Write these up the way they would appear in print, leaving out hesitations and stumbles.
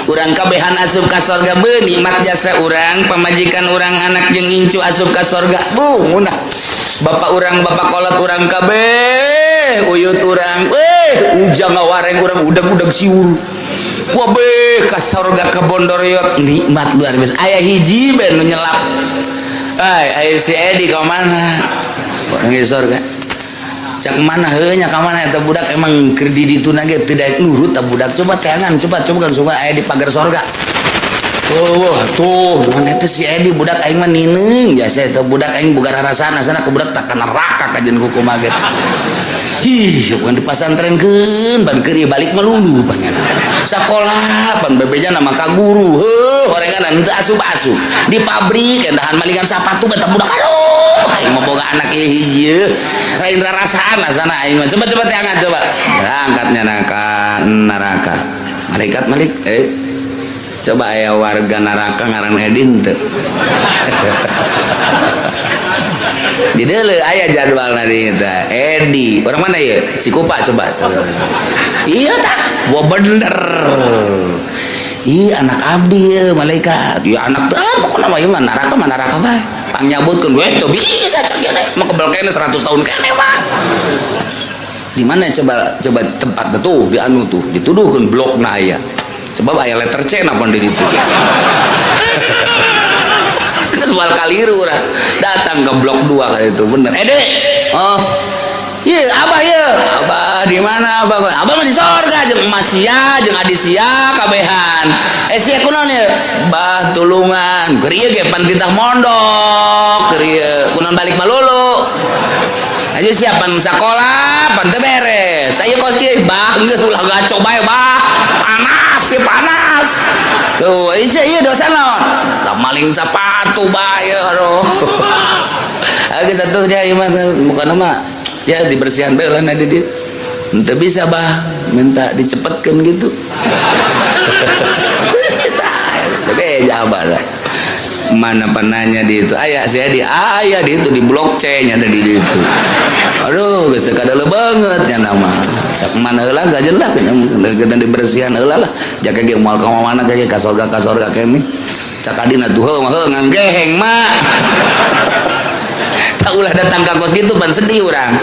urang kabehan asup ka sorga beu nikmat jasa urang pamajikan urang anak jeung incu asup ka sorga munah bapak urang bapak kolot urang kabeh uyut urang ujang ngawareng urang udag-udag siur wah beh ka sorga ka Bondoroyot nikmat luar biasa aya hiji ben nu nyelap aya si Edi ka mana urang di sorga cak mana heunya ka mana eta budak emang keur di dituna ge teu daek nurut ta budak coba teangan coba kan sungai aya di pagar sorga wah tuh mana eta si Edi budak aing mah nineung jasa eta budak aing boga rarasana sana ke budak tak kana neraka kajen ku kumaha ge bukan di pasantrenkeun ban keur balik mah lulu panjana sakola pan bebeja nama ka guru horengan teu asup-asup di pabrik endahan malingan sapatu beta budak aduh aing mah boga anak ieu hiji lain rarasaan sana aing mah coba teangan coba berangkatnya neraka malaikat malik coba aya warga neraka ngaran Edin teu di deuleu aya jadwalna di eta Edi orang mana ya Cikupa coba iya tah wah bener iya anak abdi ya malaikat iya anak teh pokokna mah ieu neraka bae pangyabutkeun we teu bisa cak ya mah kebal kene 100 tahun kene mah di mana coba tempat tuh di anu tuh dituduhkeun blokna aya sebab aya letter C napan di ditu soal kaliru urang datang ke blok 2 kali itu bener Ede oh iya abah ya abah di mana abah masih sorga jeung emas sia jeung adi sia kabehan sia kunaon ya bah tulungan keur ieu ge pan titah mondok keur ieu kunaon balik malulu aja siapan sekolah pan teu beres saya kos kieu bah geus ulah gaco bae bah panas tuh ieu dosa naon maling sepatu bae aduhage satu nya ieu mah bukan mah sia dibersihan bae lah di dieu henteu bisa bah minta dicepetkeun gitu bisa beja abah lah mana penanya di itu aya saya di itu di blok C nya ada di itu aduh geus teu kadele banget nya nama cak mana heula gajeun lah dan dibersihan heula lah jaka ge moal ka mana ge ka sorga kene cak adina tuh heuh mah nganggeheng mah tak ulah datang ka kos kitu pan sedih urang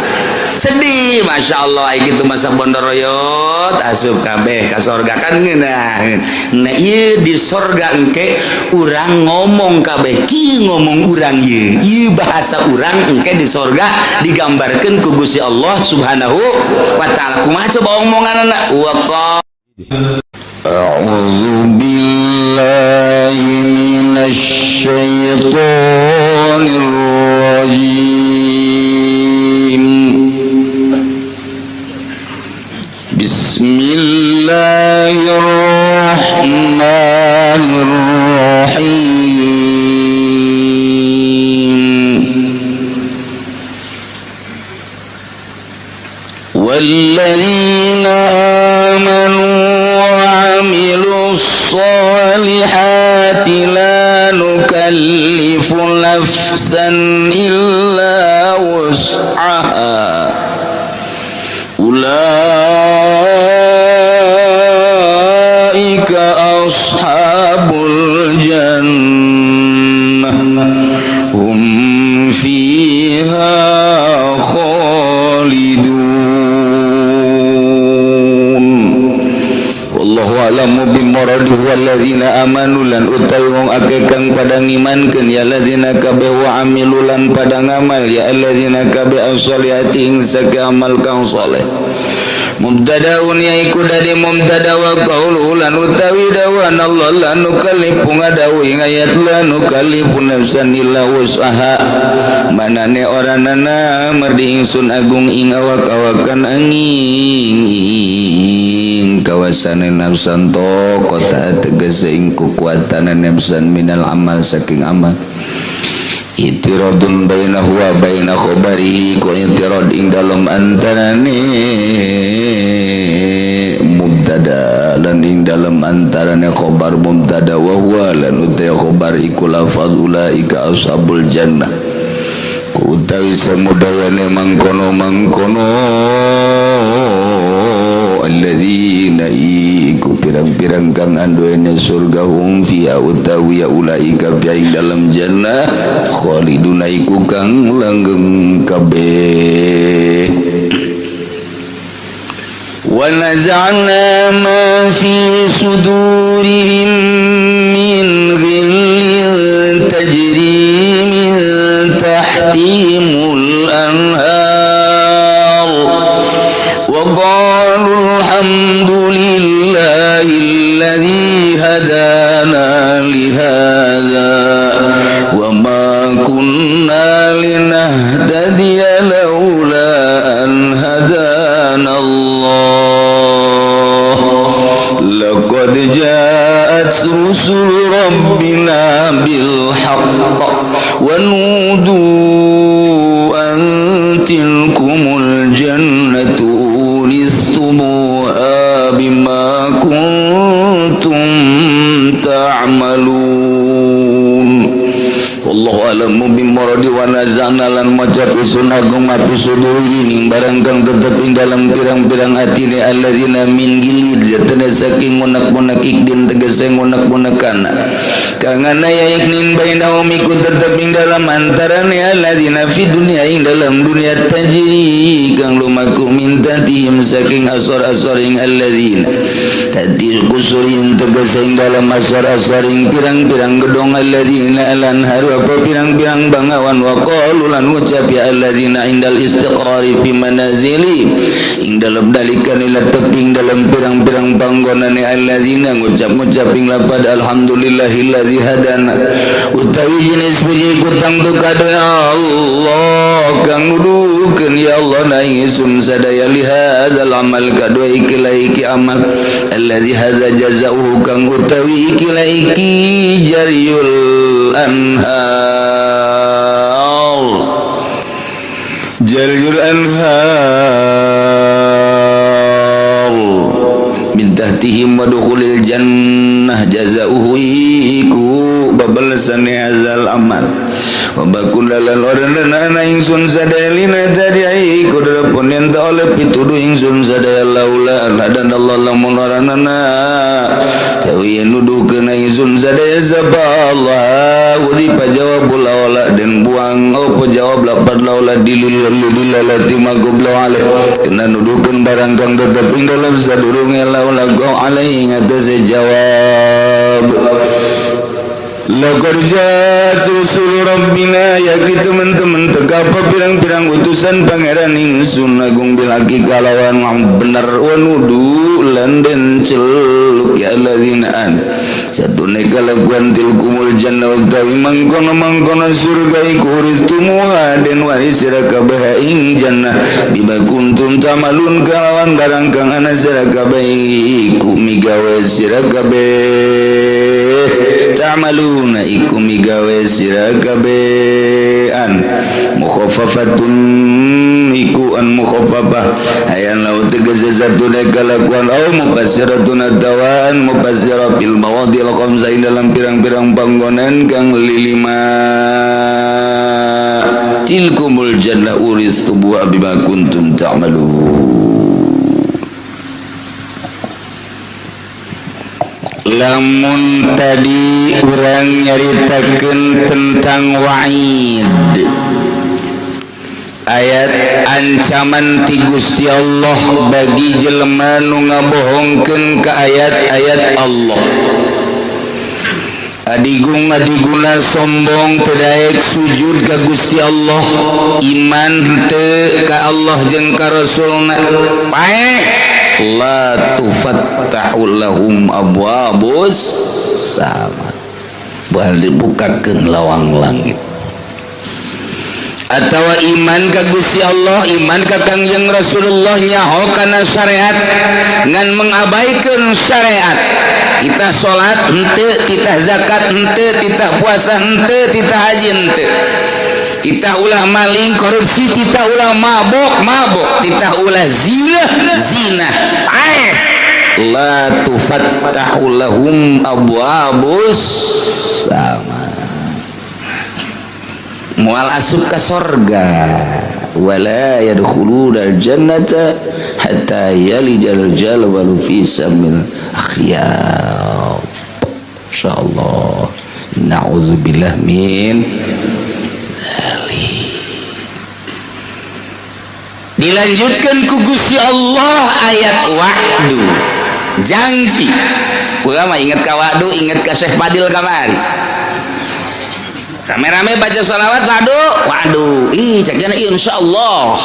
sedih Masya Allah gitu masa Bondoroyot asup kabeh ka sorga kan nah ieu di sorga engke urang ngomong kabeh ki ngomong urang ieu bahasa urang engke di sorga digambarkeun ku Gusti Allah Subhanahu wa taala kumaha coba omonganna wa a'udzu billahi minasy syaithanir rajim Bismillahirrahmanirrahim walladzina amanu wa 'amilus solihati la nukallifu nafsan illa wus'aha ulaika ashabul jannah hum fiha khalidun wallahu a'lamu bimuradih walladzina amanu lan utawi wong akeh kang pada ngimankeun ya ladzina kabeh wa amilulan pada ngamal ya alladzina kabeh as-solihati ing sakamal kang saleh mubtadaun yaiku dari mubtada wa qaulu lan utawi dawan Allah lan nukallifu ngadawi ayat lan nukallifu nafsan illa wus'aha manane oranana merdi ingsun agung ing awak-awakan angin kawasane nafsan to kota tegese ing kekuatan nafsan minal amal saking amal itiradun bainahu wa baina khabari ku itirad ing dalem antarane mubtada lan ing dalem antarane khabar mubtada wa huwa lan utai khabar iku lafaz ulaika ashabul jannah ku utawi samudawane mangkono alladzina iku pirang pirang-pirang kang anduene surga hum fiha utawi ulaika ing dalam jannah khaliduna iku kang langgeng kabeh. Wa naza'na ma fi sudurihim min ghillin tajri min tahtihimul anhar wa qalu alhamdulillahi alladhi hadana li hadha wa ma kunna linahtadiya laula an hadana Allah laqad ja'at rusul rabbina bil haqq wa nudu an tilkumul jannatu uristumuha bima kuntum ta'malun. Wallahu a'lamu bimuradi wa nazana lan macat usun agung api suduri barang kang tetep ing dalam pirang-pirang atine allazina min gilid jatana saking munak-munak ikdin tegese munak-munakan kang ana yaknin bainahum iku tetep ing dalam antarane allazina fi dunya ing dalam dunia tajri kang lumaku minta tihim saking asor-asor ing allazina tadil kusurin tegese ing dalam asor-asor ing pirang-pirang gedong allazina alan haru apa pirang-pirang bangawan wa qalu lan ucap ya allazina indal istiqrari fi manazili ing dalam dalikan ila teping dalam pirang-pirang panggonane allazina ngucap-ngucap ing lapad alhamdulillahilladzi hadana utawi jenis puji kutang tu kadaya Allah kang nudukeun ya Allah na ingsun sadaya li hadzal amal kadua iki amal alladzi hadza jazaohu kang utawi iki jariyul anhar Jalur anhar min tahtihim wa dukhulil jannah jazauhu iku babalasan azal amal wa bakul dalal orana ingsun sadalina tadi iku darapun enta oleh pituduh ingsun sadaya laula dan Allah lamun orana tawi nudukeun ingsun sadaya saballah udi pajawab laula dan buang apa jawab lapad laula dilalati magobla ale kena nudukeun barang kang tetep ing dalam sadurunge laula go alaihi ngatasi jawab laqad ja'at rusul rabbina yakti teman-teman tegapa pirang-pirang utusan pangeran ingsun agung bilaki kalawan bener wa nudu lan den celuk ya allazina an satune kalakuan tilkumul jannah utawi mangkono surga iku uristumuha den waris sira kabeh ing jannah bima kuntum tamalun kalawan barang kang ana sira kabeh iku migawe sira kabeh ta'maluna iku migawe sira kabean mukhaffafatun iku an mukhaffafah ayan laut tegese satu kalakuan au mufassiratun atawan mufassirah fil mawadil khamsa dalam pirang-pirang panggonan kang lilima tilkumul jannah uristubu bima kuntum ta'malun. Lamun tadi urang nyaritakeun tentang wa'id ayat ancaman ti Gusti Allah bagi jelema nu ngabohongkeun ka ayat-ayat Allah adigung-adiguna sombong teu daek sujud ka Gusti Allah iman teu ka Allah jeung ka Rasulna paeh la tufattahu lahum abwabus sama bahan dibukakeun lawang langit atawa iman ka Gusti Allah iman ka Kangjeng Rasulullah nyaho kana syariat ngan mengabaikan syariat kita salat henteu kita zakat henteu kita puasa henteu kita haji henteu kita ulah maling korupsi kita ulah mabok kita ulah zina la tufattahu lahum abwabus sama mual asup ka sorga wala yadkhuluna jannata hatta yalijal jalwalu fi samil akhyar insyaallah. Nauzubillah min dzalik. Dilanjutkan ku Gusti Allah ayat wa'du, janji. Ulama ingat ka wa'du, ingat ka Syekh Fadil kamari. Rame-rame baca salawat wa'du. Cakna insyaallah.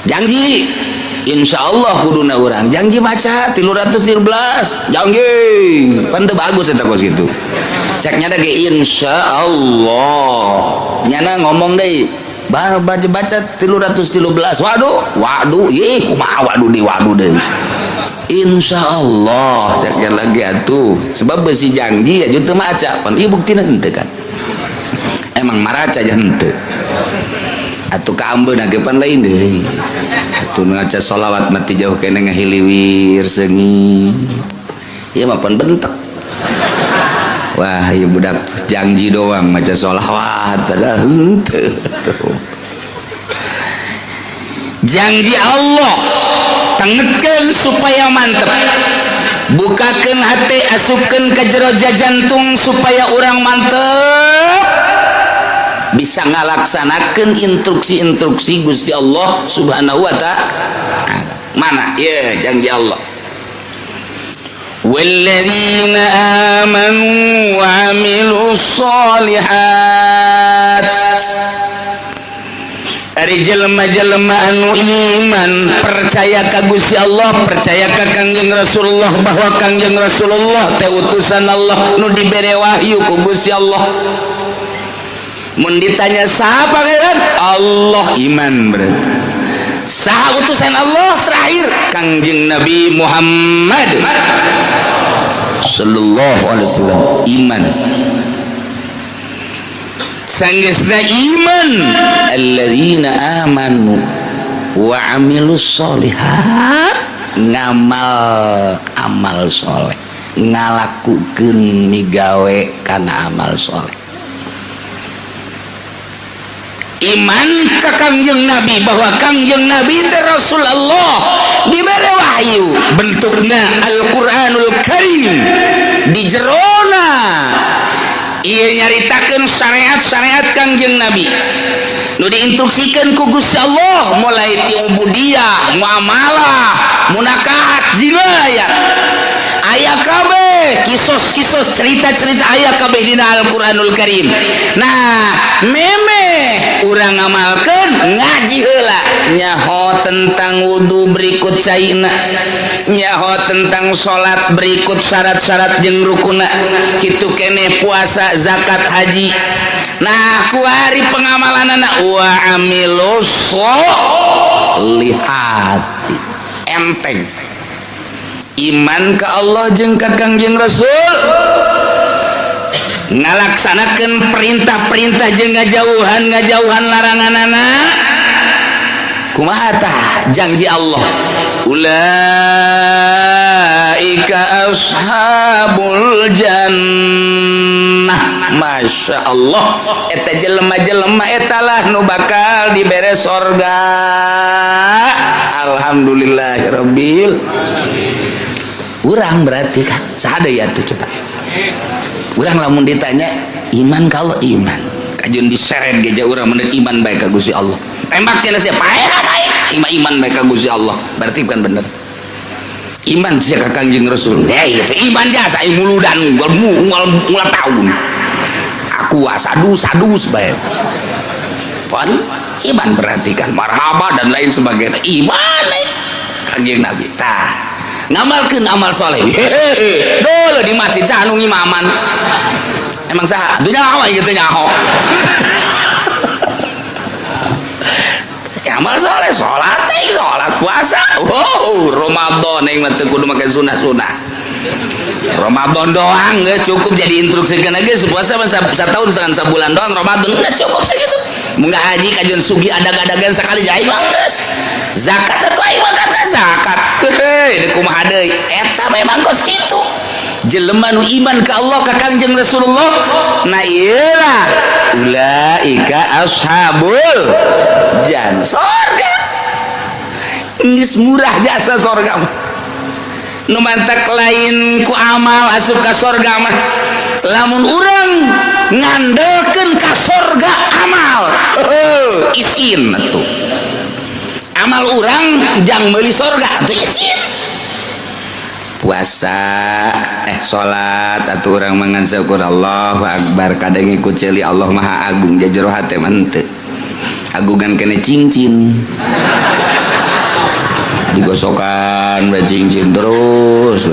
Janji. Insyaallah kuduna urang. Janji baca 313. Janji. Pan teu bagus eta kos itu. Caknya da ge insyaallah. Nyana ngomong deui. Baca 313. Waduh, kumaha waduh deui. Insyaallah caknya lagi atuh. Sebab besi janji aju teu maca. Pan ieu buktina henteu kan. Emang maraca aja henteu. Atuh ka ambeun ge pan lain deui. Atuh ngaca sholawat mati jauh kene ngahiliwir seungit. Ieu mah pan bentek. Wah, ieu budak janji doang maca sholawat padahal henteu. Janji Allah tengetkeun supaya mantep. Bukakeun hati, asupkeun ka jero jantung supaya urang mantep bisa ngalaksanakeun instruksi-instruksi Gusti Allah Subhanahu wa ta'ala. Mana? Ya, janji Allah. Walladzina amanu wa 'amilus sholihat. Ari jelema-jelema anu iman percaya ka Gusti Allah, percaya ka Kangjeng Rasulullah bahwa Kangjeng Rasulullah teh utusan Allah nu dibere wahyu ku Gusti Allah. Mun ditanya saha pangeran? Allah, iman berarti. Saha utusan Allah terakhir? Kangjeng Nabi Muhammad sallallahu alaihi wasallam, iman. Sanggeusna iman alladzina amanu wa 'amilus sholihat, ngamal amal soleh, ngalakukeun migawe kana amal soleh. Iman ka Kangjeng Nabi bahwa Kangjeng Nabi teh Rasulullah dibere wahyu bentukna Al-Qur'anul Karim, di jerona ieu nyaritakeun syariat-syariat Kangjeng Nabi nu diinstruksikeun ku Gusti Allah mulai ti ubudiyah, muamalah, munakahat, jinayat. Aya kabeh kisos-kisos, cerita-cerita aya kabeh dina Al-Qur'anul Karim. Nah, memeh urang ngamalkeun ngaji heula, nyaho tentang wudu berikut caina, nyaho tentang salat berikut syarat-syarat jeung rukunna, kitu keneh puasa, zakat, haji. Nah, ku hari pengamalanana wa amilus sholihati, enteng. Iman ke Allah jeung ka Kangjeng Rasul, ngalaksanakeun perintah-perintah jeung ngajauhan laranganana. Kumaha tah janji Allah? Ulaika ashabul jannah. Masya Allah, eta jelema-jelema etalah nu bakal dibere sorga. Alhamdulillahirabbil alamin. Urang berarti kan sahada ya tuh, coba urang lamun ditanya iman kalau iman kajun diseret geja urang menurut iman baik ka Gusti Allah, tembak cenah siapa iman baik ka Gusti Allah, berarti kan bener iman sia ka Kangjeng Rasul. Itu iman jasa muludan mual tahun aku sadus bae pon iman berarti kan marhaba dan lain sebagainya. Iman Kangjeng Nabi tah ngamalkeun amal soleh. Dulu di masjid sah anu ngimaman. Emang sah? Dunya awa gitu nyaho. Amal soleh, sholat puasa. Ramadan yang mah teu kudu make sunah-sunah. Ramadan doang geus cukup jadi instruksikeun geus puasa mah satahun segan sabulan doang, Ramadan geus cukup sakitu. Mun haji kajian sugi adag-adagan sakali jai mah geus. Zakat atuh aing makan zakat. Heuh, kumaha deui? Eta memang geus kitu. Jelema nu iman ka Allah ka Kangjeng Rasulullah, na ieu ulaika ashabul jannah. Sorga. Geus murah jasa sorga mah. nu mantak lain ku amal asup ka sorga mah lamun urang ngandelkeun ka sorga amal isin atuh amal urang jang meuli sorga atuh isin puasa salat atuh urang mangan syukur Allahu akbar kadang ku ceuli Allah maha agung jajero hate mah henteu agungan kene cincin digosokan bae cincin terus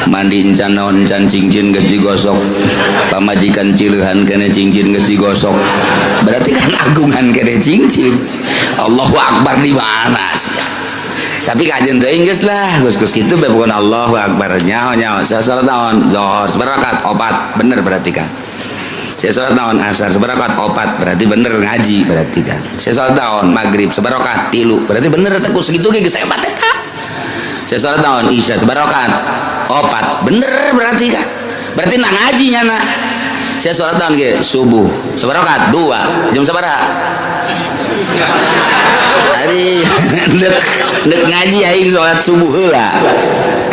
mandi encan naon encan cincin geus digosok pamajikan cileuhan kene cincin geus digosok berarti kan agungan kene cincin Allahu akbar di mana sih tapi kajen teuing geus lah geus kitu bae pokona Allahu akbar nyaho salat naon zuhur sabarakat 4 bener berarti kan saya sholat naon asar sebarakat 4 berarti bener ngaji berarti kan saya sholat naon maghrib sebarakat 3 berarti bener tak segitu ge saya hebat eta saya sholat naon isya sebarakat 4 bener berarti kan berarti nak ngaji nyana saya sholat naon ge subuh sebarakat 2 jam sabaraha ari dek ngaji aing sholat subuh heula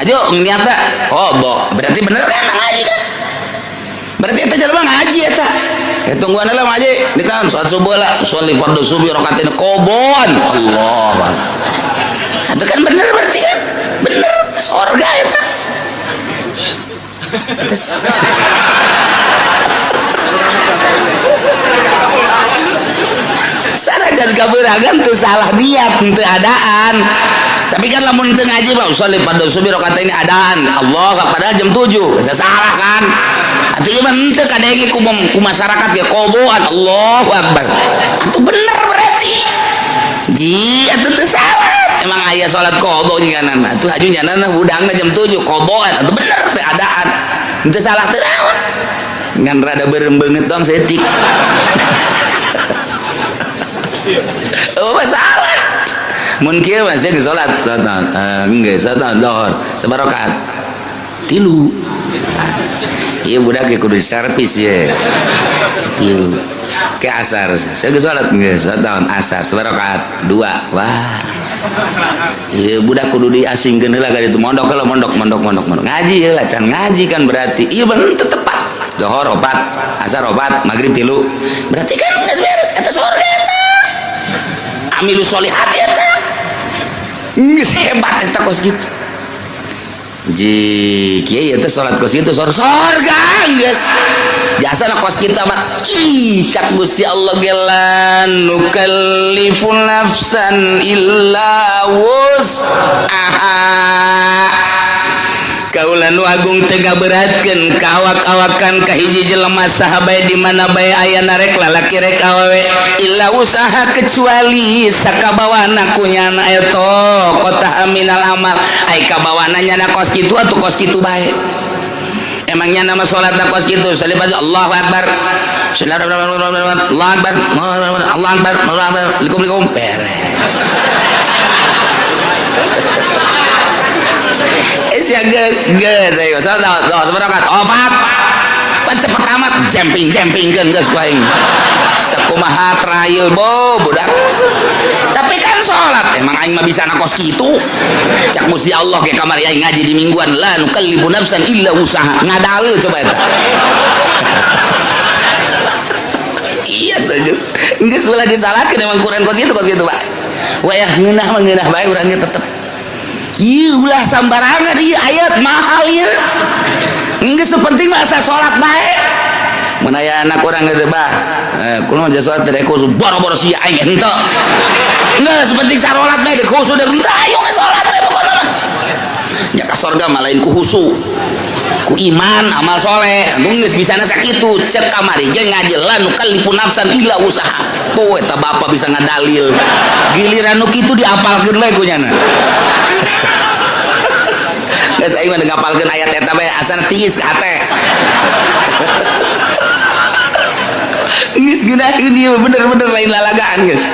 ajo niatna qodho berarti bener kan ngaji kan berarti eta jelema ngaji eta tungguan lah ngaji di tahun sholat subuh lah sholli fardhu subuh rakaatain qobon Allah itu kan bener berarti kan bener surga eta sarajan kabeurangan tuh salah niat teu adaan tapi kan lamun teu ngaji mah sholli fardhu subuh rakaatain adaan Allah padahal jam 7 eta salah kan atuh ieu mah henteu kadenge ku masyarakat ya qoboan Allahu akbar atuh bener berarti ji atuh teu salah emang aya salat qobo jinganan atuh aju nyanana budangna jam 7 qoboan atuh bener teu adaan henteu salah teu naon ngan rada beureum beungeut dong setik oh masalah mun kieu mah geus salat geus salat zuhur sabaraha rakaat 3 iya budak ya kudu servis ya iya ke asar saya ke sholat nggak sholat tahun asar sebarakat 2 wah iya budak kudu diasingkeun heula ka ditu mondok kalau mondok ngaji heula can ngaji kan berarti iya bener tepat zuhur 4 asar 4 maghrib 3 berarti kan geus beres eta surga eta amilus sholihat eta geus hebat eta kos kitu ji kieu teh salat kos kitu surga geus jasa na kos kita mah ih cak Gusti Allah gelan nukallifun nafsan illa wus'aha kaula nu agung teh ngaberatkeun ka awak-awakan ka hiji jelema saha bae di mana bae aya rek lalaki rek awewe illa usaha kecuali sakabawana kunyana eta qata minal amal ai kabawana nyana kos kitu atuh kos kitu bae emangnya nama salat kos kitu salibaz Allahu akbar Allahu akbar Allahu akbar Assalamualaikum beres ya guys ayo salat sabarakat 4 pan cepet amat jumping kan geus ku aing sakumaha trial budak tapi kan salat emang aing mah bisa na kos kitu cak Gusti Allah ge kamari aing ngaji di mingguan la nukallifu nafsan illa usaha ngadaleu coba eta iya tuh geus ulah disalahkeun emang Quran kos kitu Pak wayah ngeunah bae urang ge tetep iya ulah sambarangan iya ayat mahal ya enggak sepenting masa sholat baik mana ya anak orang gitu bah kuno aja sholat dari khusus boro-boro si aing ente enggak sepenting sholat baik di khusus dari ente ayo nggak sholat baik pokoknya mah ya ka surga mah lain ku husu ku iman amal soleh nunggu bisa nasa kitu cek kamari jeung ngajelan nukallifu nafsan illa usaha poe eta bapak bisa ngadalil giliran nu kitu diapalkeun we ku nyana geus aing mah ngapalkeun ayat eta bae asana tiis ka hate geus geunaheun ieu bener-bener lain lalagaan geus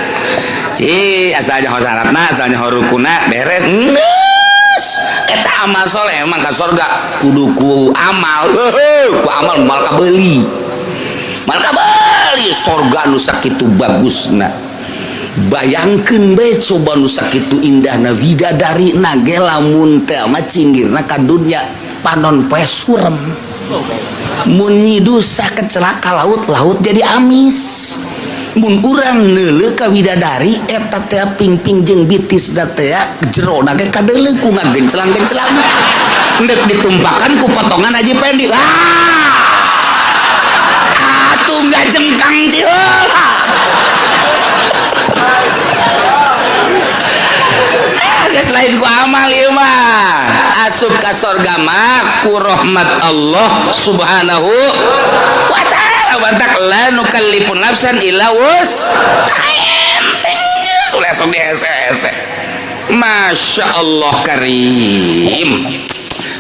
ci asalnya syaratna asalnya rukuna beres geus eta amal soleh emang ka surga kudu ku amal ku amal mal kabeuli surga nu sakitu bagusna bayangkeun bae coba nu sakitu indahna widadari nage lamun teh mah cinggirna ka dunya panon poe surem mun nyidu sakecelak ka laut jadi amis mun urang neuleuh ka widadari eta teh pingping jeung bitis da teh jero nage kadeuleuh ku ngagenclang-genclang ndek ditumpakan ku potongan Haji Pendi atuh ngajengkang ti heula geus lain ku amal ieu mah asup ka sorga mah ku rahmat Allah subhanahu wa ta'ala bantak la nukallifu nafsan illa wus enteng sudah sok dihese-hese Masya Allah karim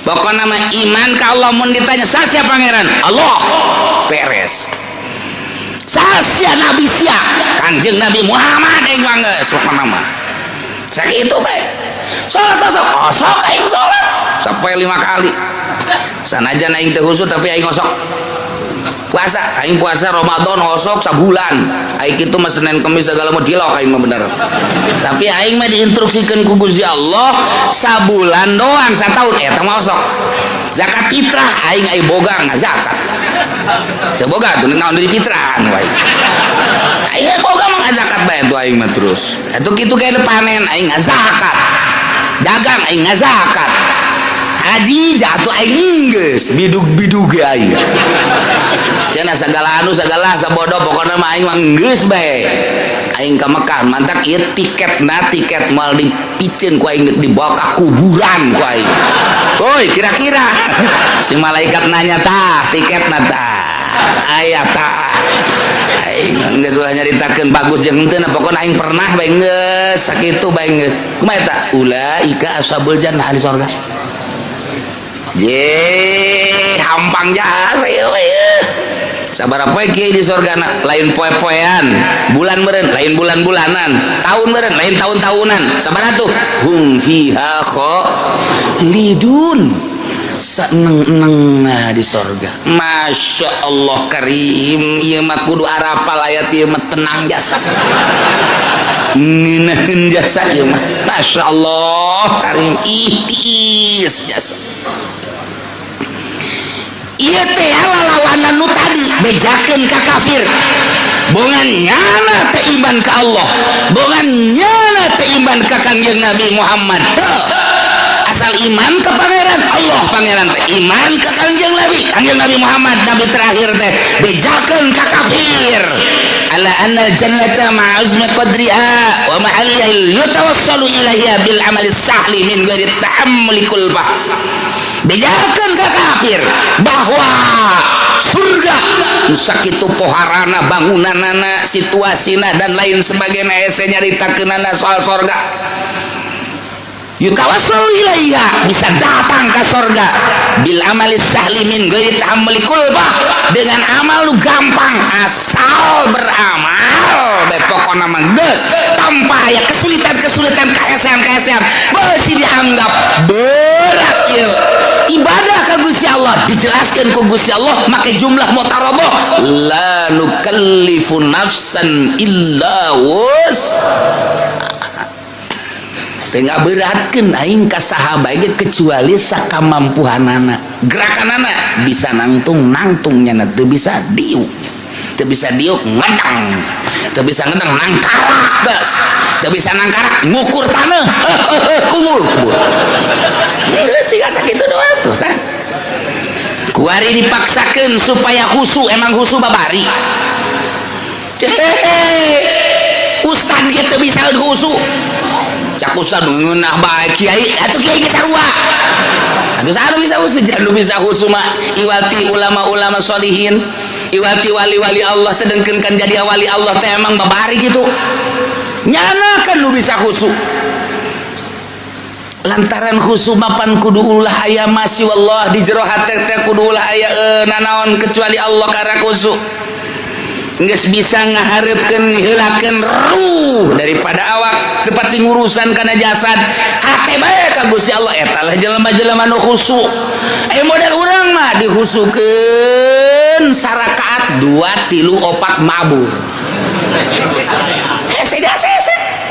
pokoknya mah iman ka Allah mun ditanya sasia pangeran Allah beres sasia nabi sia Kanjeng Nabi Muhammad yang geus pokona mah sakitu bae salat osok aing salat sampai 5 kali sanajan aing teh husuk tapi aing osok puasa aing puasa Ramadan osok sabulan aing kitu mah Senin Kamis segala mah dilok aing mah bener tapi aing mah diinstruksikeun ku Gusti Allah sabulan doang satahun eta mah osok zakat fitrah aing boga ngazakat teu boga tuh naon di fitrahan wae aing boga mah ngazakat bae tuh aing mah terus atuh kitu ge panen aing ngazakat dagang aing ngazakat haji jatuh aing geus bidug-bidug aing cenah sagala sabodo pokona mah aing mah geus bae aing ka Mekah mantak ieu tiket moal dipicen ku aing dibawa ka kuburan ku aing oi kira-kira si malaikat nanya tah tiketna tah aya tah aing geus ulah nyaritakeun bagus jeung henteu pokona aing pernah bae geus sakitu bae geus kumaha eta ulaika ashabul jannah ahli surga hampang jasa ya sabar poe kieu di sorgana lain poe-poean bulan meureun lain bulan-bulanan tahun meureun lain tahun-tahunan sabaraha tuh hum fiha khalidun saneng-eneng di sorga Masya Allah karim ieu mah kudu arapal ayat ieu mah tenang jasa ngeunaheun jasa ieu mah Masya Allah karim ihtis jasa ieu teh lalawanan nu tadi bejakeun ka kafir bongan nyana teh iman ka Allah bongan nyana teh iman ka Kanjeng Nabi Muhammad asal iman ke pangeran Allah pangeran teh iman ka Kanjeng Nabi Muhammad nabi terakhir teh bejakeun ka kafir ala anna jannata ma'azmi qadriha wa ma'alihil yutawassalu ilaiha bil amali sahli min ghairi ta'ammuli kulbah bejakeun ka kafir bahwa surga sakitu poharana bangunanana situasina dan lain sebagainya hese nyaritakeunana soal surga yutawassalu ilaiha bisa datang ke surga bil amali sahli min ghairi ta'ammuli kulbah dengan amal lu gampang asal beramal bae pokona mah geus tanpa aya kesulitan kaesean beusi dianggap berat ieu ibadah ka Gusti Allah dijelaskeun ku Gusti Allah make jumlah mutarabah la nukallifu nafsan illa wus tengah beratkeun aing ka saha bae kecuali sakamampuhanana gerakanana bisa nangtungnya teu bisa diuk ngadang teu bisa ngadang nangkarak geus teu bisa nangkarak ngukur taneuh kumur geus tinggal sakitu doang tuh kan kuari dipaksakeun supaya khusyuk emang khusyuk babari ustad ge teu bisa khusyuk cak ustad ngeunah bae kiai atuh kiai geus sarua atuh saha bisa khusyuk anu bisa khusyuk mah iwati ulama-ulama sholihin iwati wali-wali Allah sedengkeun kan jadi wali Allah teh emang babari gitu nyana kan nu bisa khusyuk lantaran khusyuk mapan kudu ulah aya masyi wallah di jero hate teh kudu ulah aya nanaon kecuali Allah kara khusyuk geus bisa ngaharepkeun heulakeun ruh daripada awak tepati ngurusan kana jasad hate bae ka Gusti Allah eta lah jelema-jelema nu khusyuk model urang mah dikhusyukeun sarakaat 2 3 4 mabur hese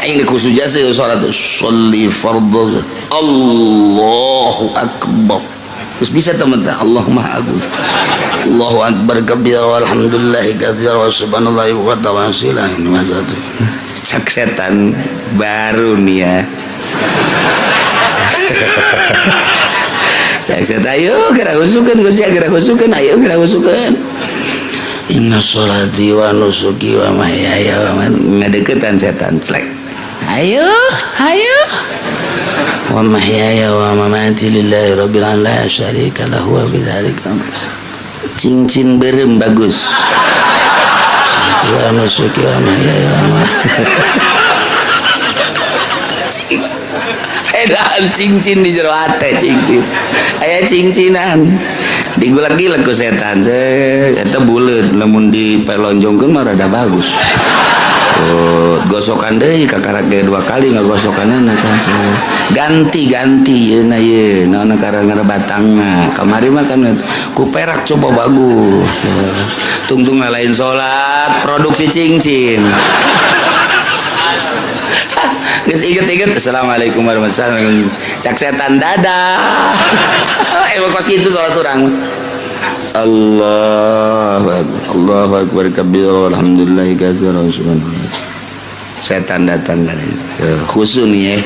aing khusus jasa salat sholli fardhu Allahu akbar. Terus bisa teman-teman Allahumma agung Allahu akbar kabir walhamdulillahi katsir wa subhanallahi wa ta'ala cak setan baru nih ya. Cak setan ayo gerak husukeun Gusti gerak husukeun ayo gerak husukeun inna sholati wa nusuki wa mahyaya wa ngadeukeutan setan slek ayo wa mahyaya wa mamati lillahi rabbil alamin la syarika lahu wa bidzalika cincin berem bagus wa nusuki wa mahyaya wa edan cincin di jero ate cincin aya cincinan digulak-gilak ku setan eta buleut lamun dipelonjongkeun mah rada bagus. Gosokan deui kakarak ge 2 kali ngagosokanana kan ganti yeuna ye naon karangana batangna kamari mah kan ku perak coba bagus tungtung ngalain salat produksi cincin. Geus inget-inget assalamualaikum warahmatullahi wabarakatuh cak setan dadah kos kitu salat urang Allahu akbar kabir alhamdulillah katsira subhanallah setan datang dari khusus nih ya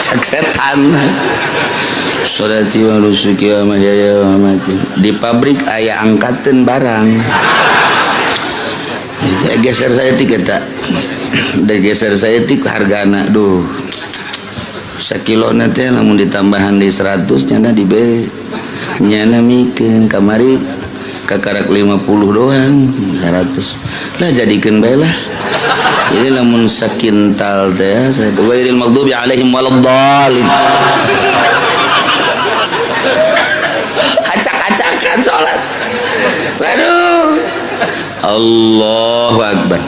cak setan sholati wa nusuki wa mahyaya wa mamati di pabrik aya angkateun barang geser saya tiketa da geser saya tik hargana duh sakilona teh lamun ditambahan di 100 nya dibere nyana mikeun kamari kakarak 50 doang 100 lah jadikeun bae lah jadi lamun sakintal teh ghairil maghdubi alaihim waladdallin acak-acakan salat waduh Allahu akbar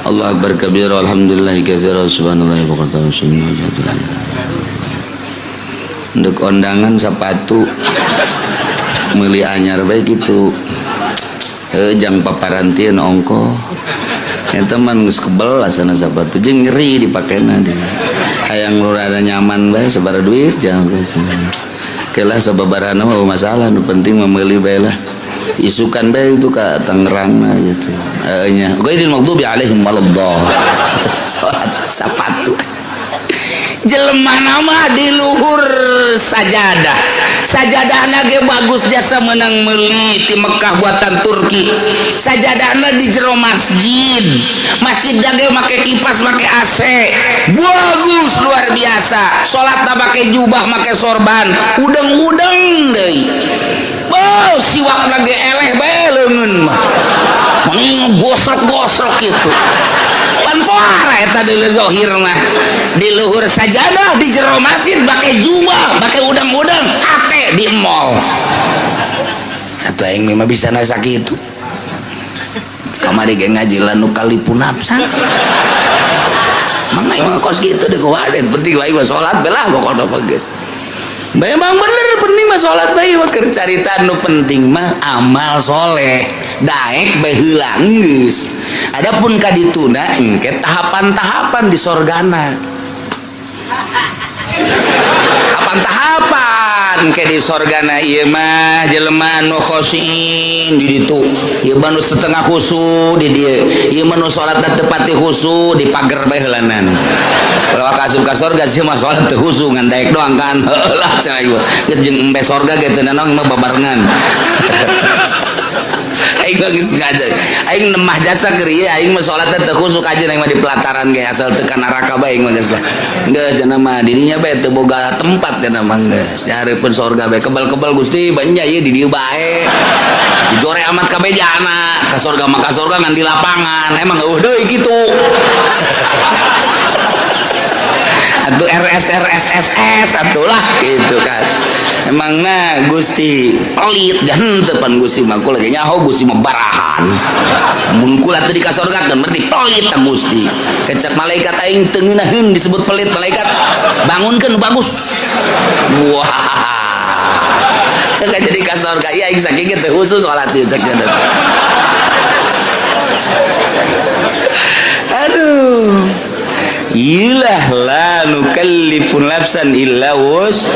Allahu akbar kabir alhamdulillah katsira subhanallahi wa ta'ala ndek ondangan sepatu meuli anyar bae kitu jang paparantieun ongko eta mah geus kebel asana sepatu jeung nyeri dipakena dia hayang rada nyaman bae sabaraha duit jang geus kelah sababarana mah masalah nu penting mah meuli bae lah isukan bae itu ka Tangerang gitu nya ghairil maghdubi alaihim waladdallin sepatu jelema nama di luhur sajadahna ge bagus jasa menang meuli ti Mekah buatan Turki sajadahna di jero masjid ge make kipas make AC bagus luar biasa salatna make jubah make sorban udeng-udeng deui siwak lagi eleh bae leungeun mah mending gosok-gosok gitu pan poara eta deuleu zahir mah di luhur sajadah di jero masjid bake jubah bake udang-udang ate di mall atuh aing mah bisa nasa kitu kamari ge ngaji lanu kalipun nafsa mangga mah kos kitu deh kuwaden penting wae salat belah pokona mah geus memang bener penting mah salat bae mah keur carita nu penting mah amal soleh daek bae heula geus adapun ka dituna engke tahapan-tahapan di sorgana tahapan-tahapan ke di sorgana ieu mah jelema nu khosyin di ditu ieu mah nu setengah khusu di dieu ieu mah nu salatna teu pati khusu di pager bae heulanan kalau asup ka sorga sih mah salat teu khusu ngan daek doang kan heulah cenah ieu geus jeung embe sorga ge teu naon mah babarengan aing geus ngajar aing nemah jasa keur ieu aing mah salat teh khusuk aja aing mah di pelataran ge asal teu ka neraka bae aing mah geus lah geus cenah mah dirinya bae teu boga tempat cenah mah geus hareupeun sorga bae kebal-kebal Gusti banyak ieu di dieu bae dijore amat ka bejana ka sorga mah ka sorga ngan di lapangan emang eueuh deui kitu atuh RSRSSS atuh lah gitu kan emangna Gusti pelit dan depan Gusti mah kula ge nyaho Gusti mah barahan mun kula teu di ka sorga kan berarti pelit ta Gusti kecek malaikat aing teu ngeunaheun disebut pelit malaikat bangunkeun bagus wah enggak jadi ka sorga ya aing saking teu khusus salat ieu cek aduh ilah la nukallifu nafsan illa wus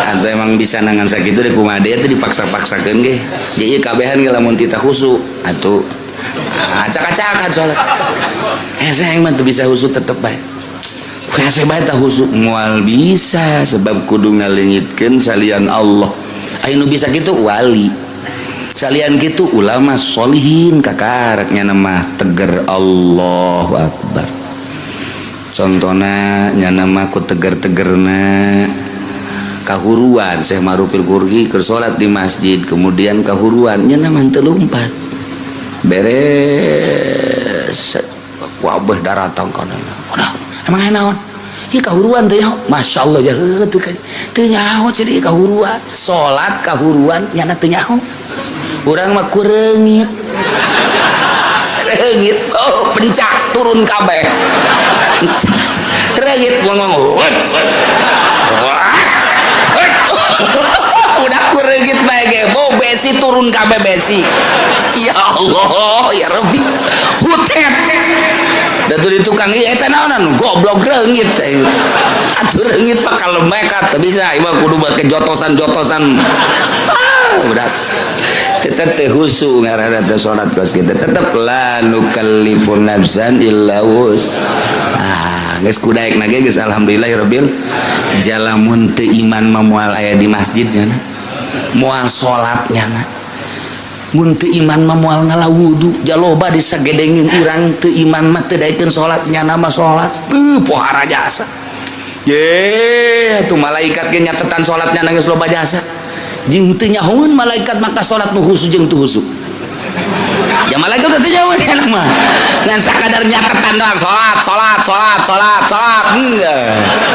atau emang bisa nangan sakitu deh kumaha deui teh dipaksa-paksakeun ge ieu kabehan ge lamun tita khusyuk atuh acak-acakan salat saya mah teu bisa khusyuk tetep bae saya bae tah khusyuk moal bisa sebab kudu ngaleungitkeun salian Allah anu bisa kitu wali salian kitu ulama sholihin kakaraknya nama teger Allahu Akbar contohna nya nama ku teger-tegerna kahuruan Syekh Marufil Qurgi keur salat di masjid kemudian kahuruan nya nama teu lumpat beres wabah daratang kana udah emang naon ieu kahuruan teh Masya Allah jahe teu nyaho jadi kahuruan salat kahuruan nya teu nyaho urang mah kureungit reungit oh pencak turun kabeh reungit ngomong udah kureungit bae ge bau besi turun kabeh besi ya Allah ya Rabbi hutet da tuh di tukang ieu eta naonan goblok reungit atuh reungit pak kalembek teh bisa ieu kudu kejotosan-jotosan udah kita teh khusyuk ngaranna teh salat pas kita tetep la nukallifu nafsan illa wus geus kudaekna ge geus alhamdulillahirabbil jalamun teu iman mah moal aya di masjid nya moal salat nya mun teu iman mah moal ngalawudu jaloba disagedengin urang teu iman mah teu daekeun salat nya mah salat pohara jasa ye tuh malaikat ge nyatetan salatnya geus loba jasa jeung teu nyahoeun malaikat maka salat nu khusyuk jeung teu khusyuk ya malaikat teu nyahoeun ya mah ngan sakadar nyaketan doang salat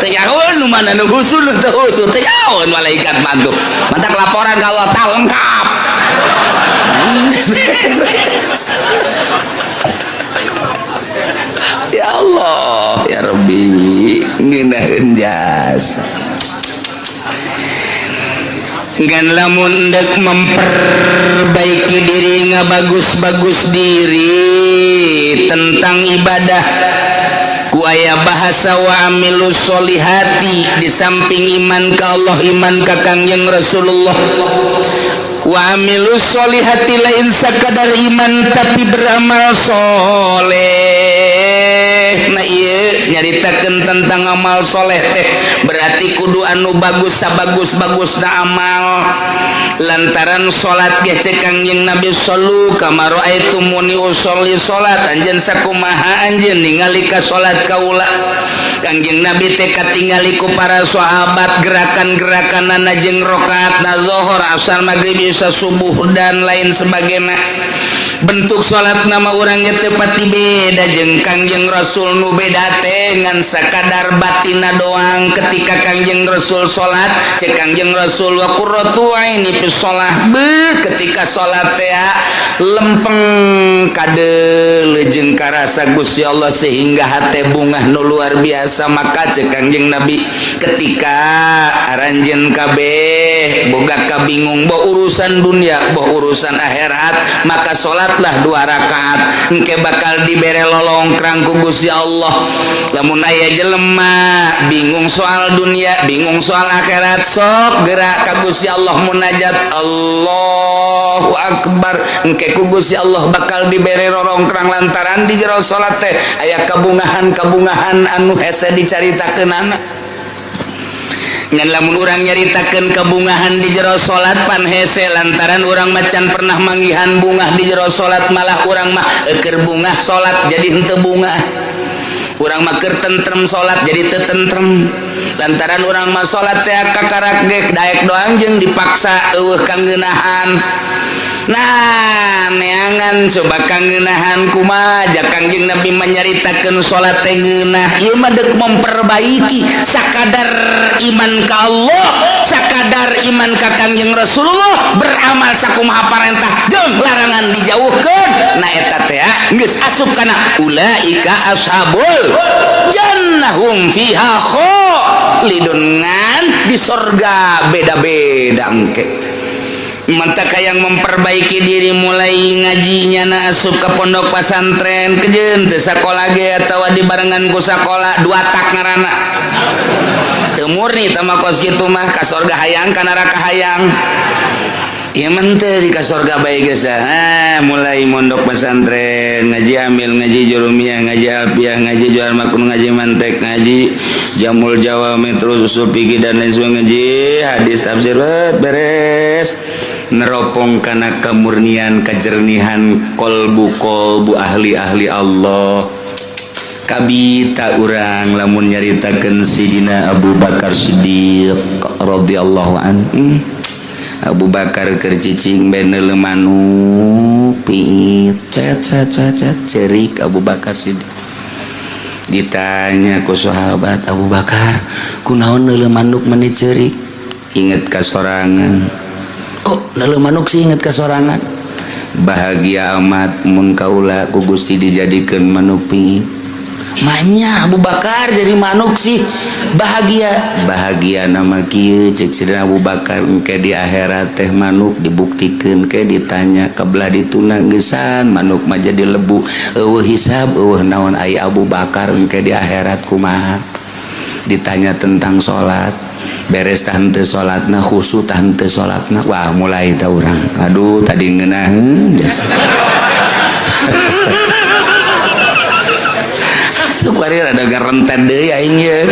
teu nyahoeun nu mana nu khusyuk nu teu khusyuk teu nyahoeun malaikat mantuk mantak laporan ka Allah tah lengkap ya Allah ya Rabbi ngeunaheun jasa gan lamun dek memperbaiki diri ngabagus-bagus diri tentang ibadah ku aya bahasa wa amilus solihati di samping iman ka Allah iman ka Kangjeng Rasulullah wa amilus solihati lain sakadar iman tapi beramal soleh nah iya nyaritakeun tentang amal soleh teh berarti kudu anu bagus sabagus-bagusna amal lantaran salat ge cek Kangjeng Nabi sallu kama raaitumuni usolli salat anjeun sakumaha anjeun ningali ka salat kaula Kangjeng Nabi teh katingali ku para sahabat gerakan-gerakanana jeung rakaatna zuhur asar maghrib isya subuh dan lain sebagainya bentuk salat nama urang ge teu pati beda jeung Kangjeng Rasul nu beda teh ngan sakadar batina doang ketika Kangjeng Rasul salat cek Kangjeng Rasul wa qurratu aini fi shalah ketika salat teh lempeng kadeul jeung karasa Gusti Allah sehingga hate bungah nu luar biasa maka cek Kangjeng Nabi ketika aranjeun kabeh boga kabingung boh urusan dunia boh urusan akhirat maka salatlah 2 rakaat engke bakal dibere lolongkrang ku Gusti Allah lamun aya jelema bingung soal dunia bingung soal akhirat sok gerak ka Gusti Allah munajat Allahu Akbar engke ku Gusti Allah bakal dibere lolongkrang lantaran di jero salat teh aya kabungahan-kabungahan anu hese dicaritakeunana ngan lamun urang nyaritakeun kabungahan di jero salat pan hese lantaran urang macan pernah manggihan bungah di jero salat malah urang mah keur bungah salat jadi henteu bungah urang mah keur tentrem salat jadi teu tentrem lantaran urang mah salat teh kakarak ge daek doang jeung dipaksa eueuh kangeunahan nah neangan coba kangeunahan kumaha Kangjeng Nabi menyaritakeun salat teh ngeunah ieu mah deuk memperbaiki sakadar iman ka Allah sakadar iman ka Kangjeng Rasulullah beramal sakumaha parentah jeung larangan dijauhkeun nah eta teh geus asup kana ulaika ashabul jannahum fiha khalidun ngan di surga beda-beda engke mata yang memperbaiki diri mulai ngajinya na asup ke pondok pesantren kejeun teu sakola ge atawa di barengan ku sakola dua tak ngaranna teu murni tah kos kitu mah ka sorga hayang ka neraka hayang. Ieu mah teu di ka sorga bae geus mulai mondok pesantren ngaji amil ngaji jurumiyah ngaji alfiah ngaji jual makun ngaji mantek ngaji jamul jawami terus usul fikih dan lain sebagainya ngaji hadis tafsir beres neropong kana kemurnian kejernihan kolbu ahli Allah kabita urang lamun nyaritakeun sidina Abu Bakar Siddiq radhiyallahu anhu. Abu Bakar keur cicing bae neuleuh manuk piit cet cerik Abu Bakar Siddiq ditanya ku sahabat Abu Bakar kunaon neuleuh manuk meni cerik inget ka sorangan kok neuleuh manuk sih inget ka sorangan bahagia amat mun kaula ku Gusti dijadikeun manuk piit manya Abu Bakar jadi manuk sih bahagia nama kieu cek sidina Abu Bakar engke di akhirat teh manuk dibuktikeun ke ditanya kabelah dituna geusan manuk mah jadi lebu eueuh hisab eueuh naon ai Abu Bakar engke di akhirat kumaha ditanya tentang salat beres tah henteu salatna khusyuk tah henteu salatna wah mulai tah urang aduh tadi ngeunaheun Sukari rada garentet deui aing ye.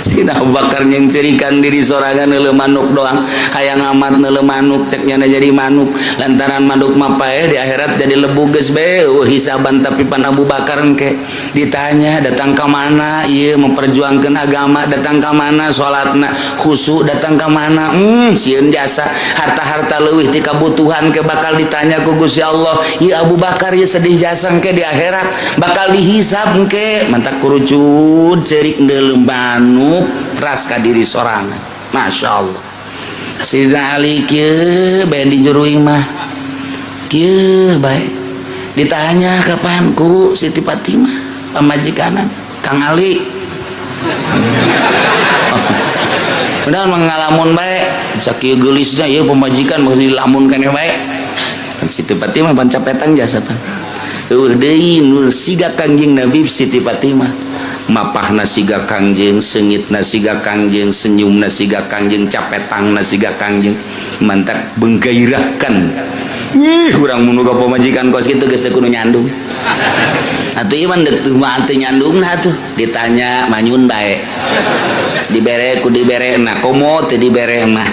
Sina Abu Bakar yang cerikan diri sorangan neuleuh manuk doang. Hayang amat neuleuh manuk cek nyana jadi manuk. Lantaran manuk mah pae di akhirat jadi lebu geus bae. Hisaban tapi pan Abu Bakar engke ditanya datang ka mana ieu memperjuangkeun agama datang ka mana salatna khusyuk datang ka mana sieun jasa harta-harta leuwih ti kabutuhan ke bakal ditanya ku Gusti Allah. Ieu Abu Bakar ieu sedih jasa engke di akhirat bakal dihisab ke mantak kurucut cerik neuleuh manuk ras ka diri sorangan. Masya Allah. Sidina Ali kieu bae di juruing mah kieu bae ditanya kapan ku Siti Fatimah pamajikanan Kang Ali benar mengalamun bae sakieu geulisna ieu pamajikan mesti dilamunkan bae Siti Fatimah pancapetang jasa pan deui nur siga Kangjeng Nabi Siti Fatimah mapahna siga Kangjeng seungitna siga Kangjeng senyumna siga Kangjeng capetangna siga Kangjeng mantak benggairahkan urang mun boga pamajikan kos kitu geus teu kudu nyandung atuh ieu mah teu nyandungna atuh ditanya manyun bae dibere ku diberena komo teu dibere mah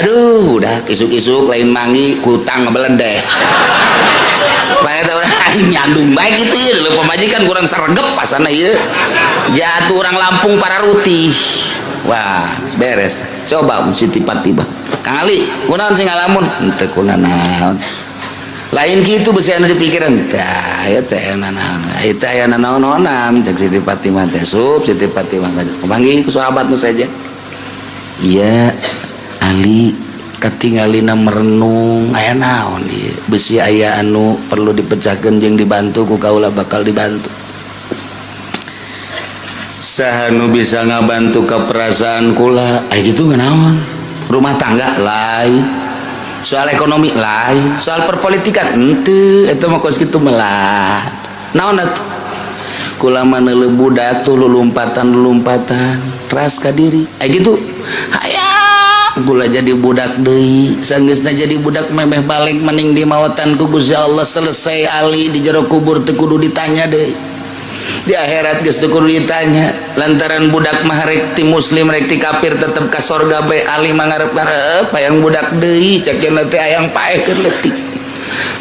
aduh udah isuk-isuk lain mangi kutang ngebeledeh bae teh urang nyandung bae kitu ieu leuh pamajikan kurang saregep pasana ieu jatuh urang Lampung Pararuti wah beres coba Siti Fatimah Kang Ali kunaon sing ngalamun henteu kunaon lain kitu beusi anu dipikiran tah ieu teh naon ieu teh aya naon-naonan cek Siti Fatimah teh sup Siti Fatimah panggil ku sahabat nu saja iya Ali katingalina merenung aya naon ieu beusi aya anu perlu dipecahkeun jeung dibantu ku kaula bakal dibantu saha nu bisa ngabantu ka perasaan kula aya kitu nganaon rumah tangga lain soal ekonomi lain soal perpolitikan henteu eta mah kos kitu melah naon atuh kula mah neuleuh budak tuh lulumpatan ras ka diri aya kitu gula jadi budak deui sanggeusna jadi budak memeh balik mending di mawatan ku Gusti Allah selesai Ali di jero kubur teu kudu ditanya deui di akhirat geus teu kudu ditanya lantaran budak mah rek ti muslim rek ti kafir tetep ka sorga bae Ali mah ngarep-ngarep hayang budak deui cakeuna teh hayang paekeun leutik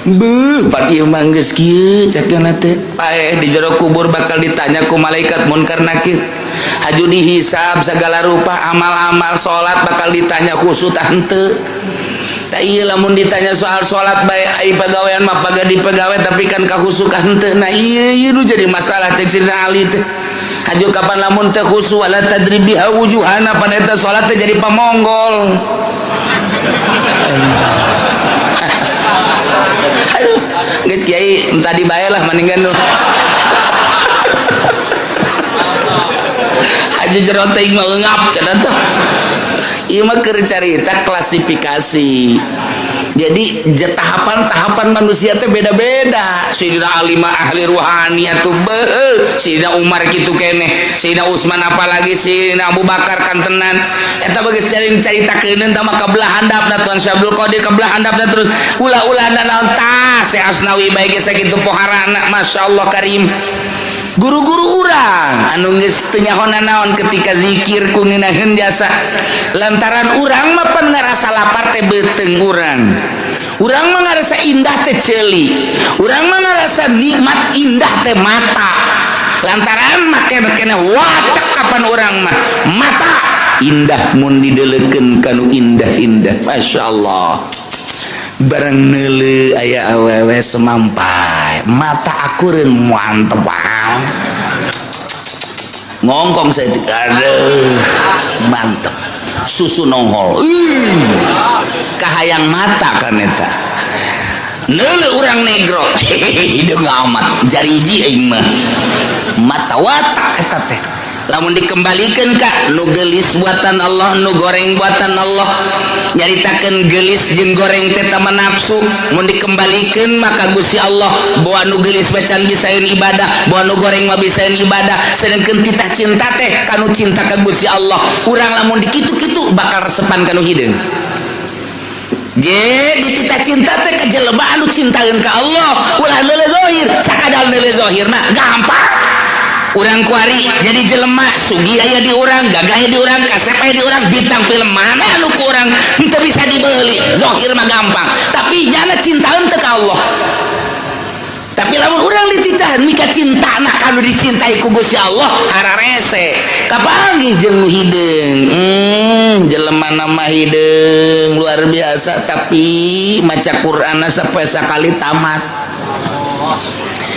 beuh pat ieu mah geus kieu cakeuna teh pae di jero kubur bakal ditanya ku malaikat munkar nakir aju dihisab segala rupa amal-amal salat bakal ditanya khusyuk tah henteu tah ieu lamun ditanya soal salat bae ai pagawean mah paga dipagawe tapi kan khusyuk henteu nah ieu nu jadi masalah cek Sidina Ali teh aju kapan lamun teh khusyuk wala tadribi wujuhana pan eta salat teh jadi pamonggol aduh geus kiai tadi bae lah mendingan nu haji jero teuing ngap cenah teh ieu mah keur carita klasifikasi. Jadi tahapan manusia teh beda-beda. Sayyidina Ali mah ahli ruhani atuh beuh, Sayyidina Umar kitu keneh, Sayyidina Utsman apalagi Sayyidina Abu Bakar kantenan. Eta begeus caritakeun tah mah kabelah handapna Tuan Syabdul Qadir kabelah handapna terus ulah-ulahna naon tah Syekh Asnawi bae geus sakitu poharana masyaallah karim. Guru-guru urang anu geus teu nyahonna naon ketika zikir kuninaheun jasa lantaran urang mah pan ngarasa lapar teh beuteung urang mah ngarasa indah teh ceuli urang mah ngarasa nikmat indah teh mata lantaran make kene watek kapan urang mah mata indah mun dideulekeun kanu indah-indah masyaallah barang neuleu aya awewe semampai mata akureun mantep ngongkong saya aduh mantep susu nongol kahayang mata kan eta neuleu urang negro hideung amat jariji aing mah mata watak eta teh lamun dikembalikan kak nu gelis buatan Allah nu goreng buatan Allah nyaritakan gelis jeung goreng teh tama nafsu mun dikembalikan maka Gusti Allah bawa nu gelis bacan bisaeun ibadah bawa nu goreng mah bisaeun ibadah sedangkeun titah cinta teh kanu cinta ka Gusti Allah urang lamun dikitu-kitu bakal resepan kanu hideung jadi titah cinta teh ka jelema anu cintaeun ka Allah ulah neuleu zahir sakadar neuleu zahirna gampang urang kuari jadi jelema sugi aya di urang gagah aya di urang kasep aya di urang bintang film mana anu ku urang henteu bisa dibeuli zahir mah gampang tapi nyana cintaeun teh ka Allah tapi lamun urang diticahan mika cintana kanu dicintai ku Gusti Allah hararese kapanggih jeung nu hideung jelema mah hideung luar biasa tapi maca Qur'anna sapoe sakali tamat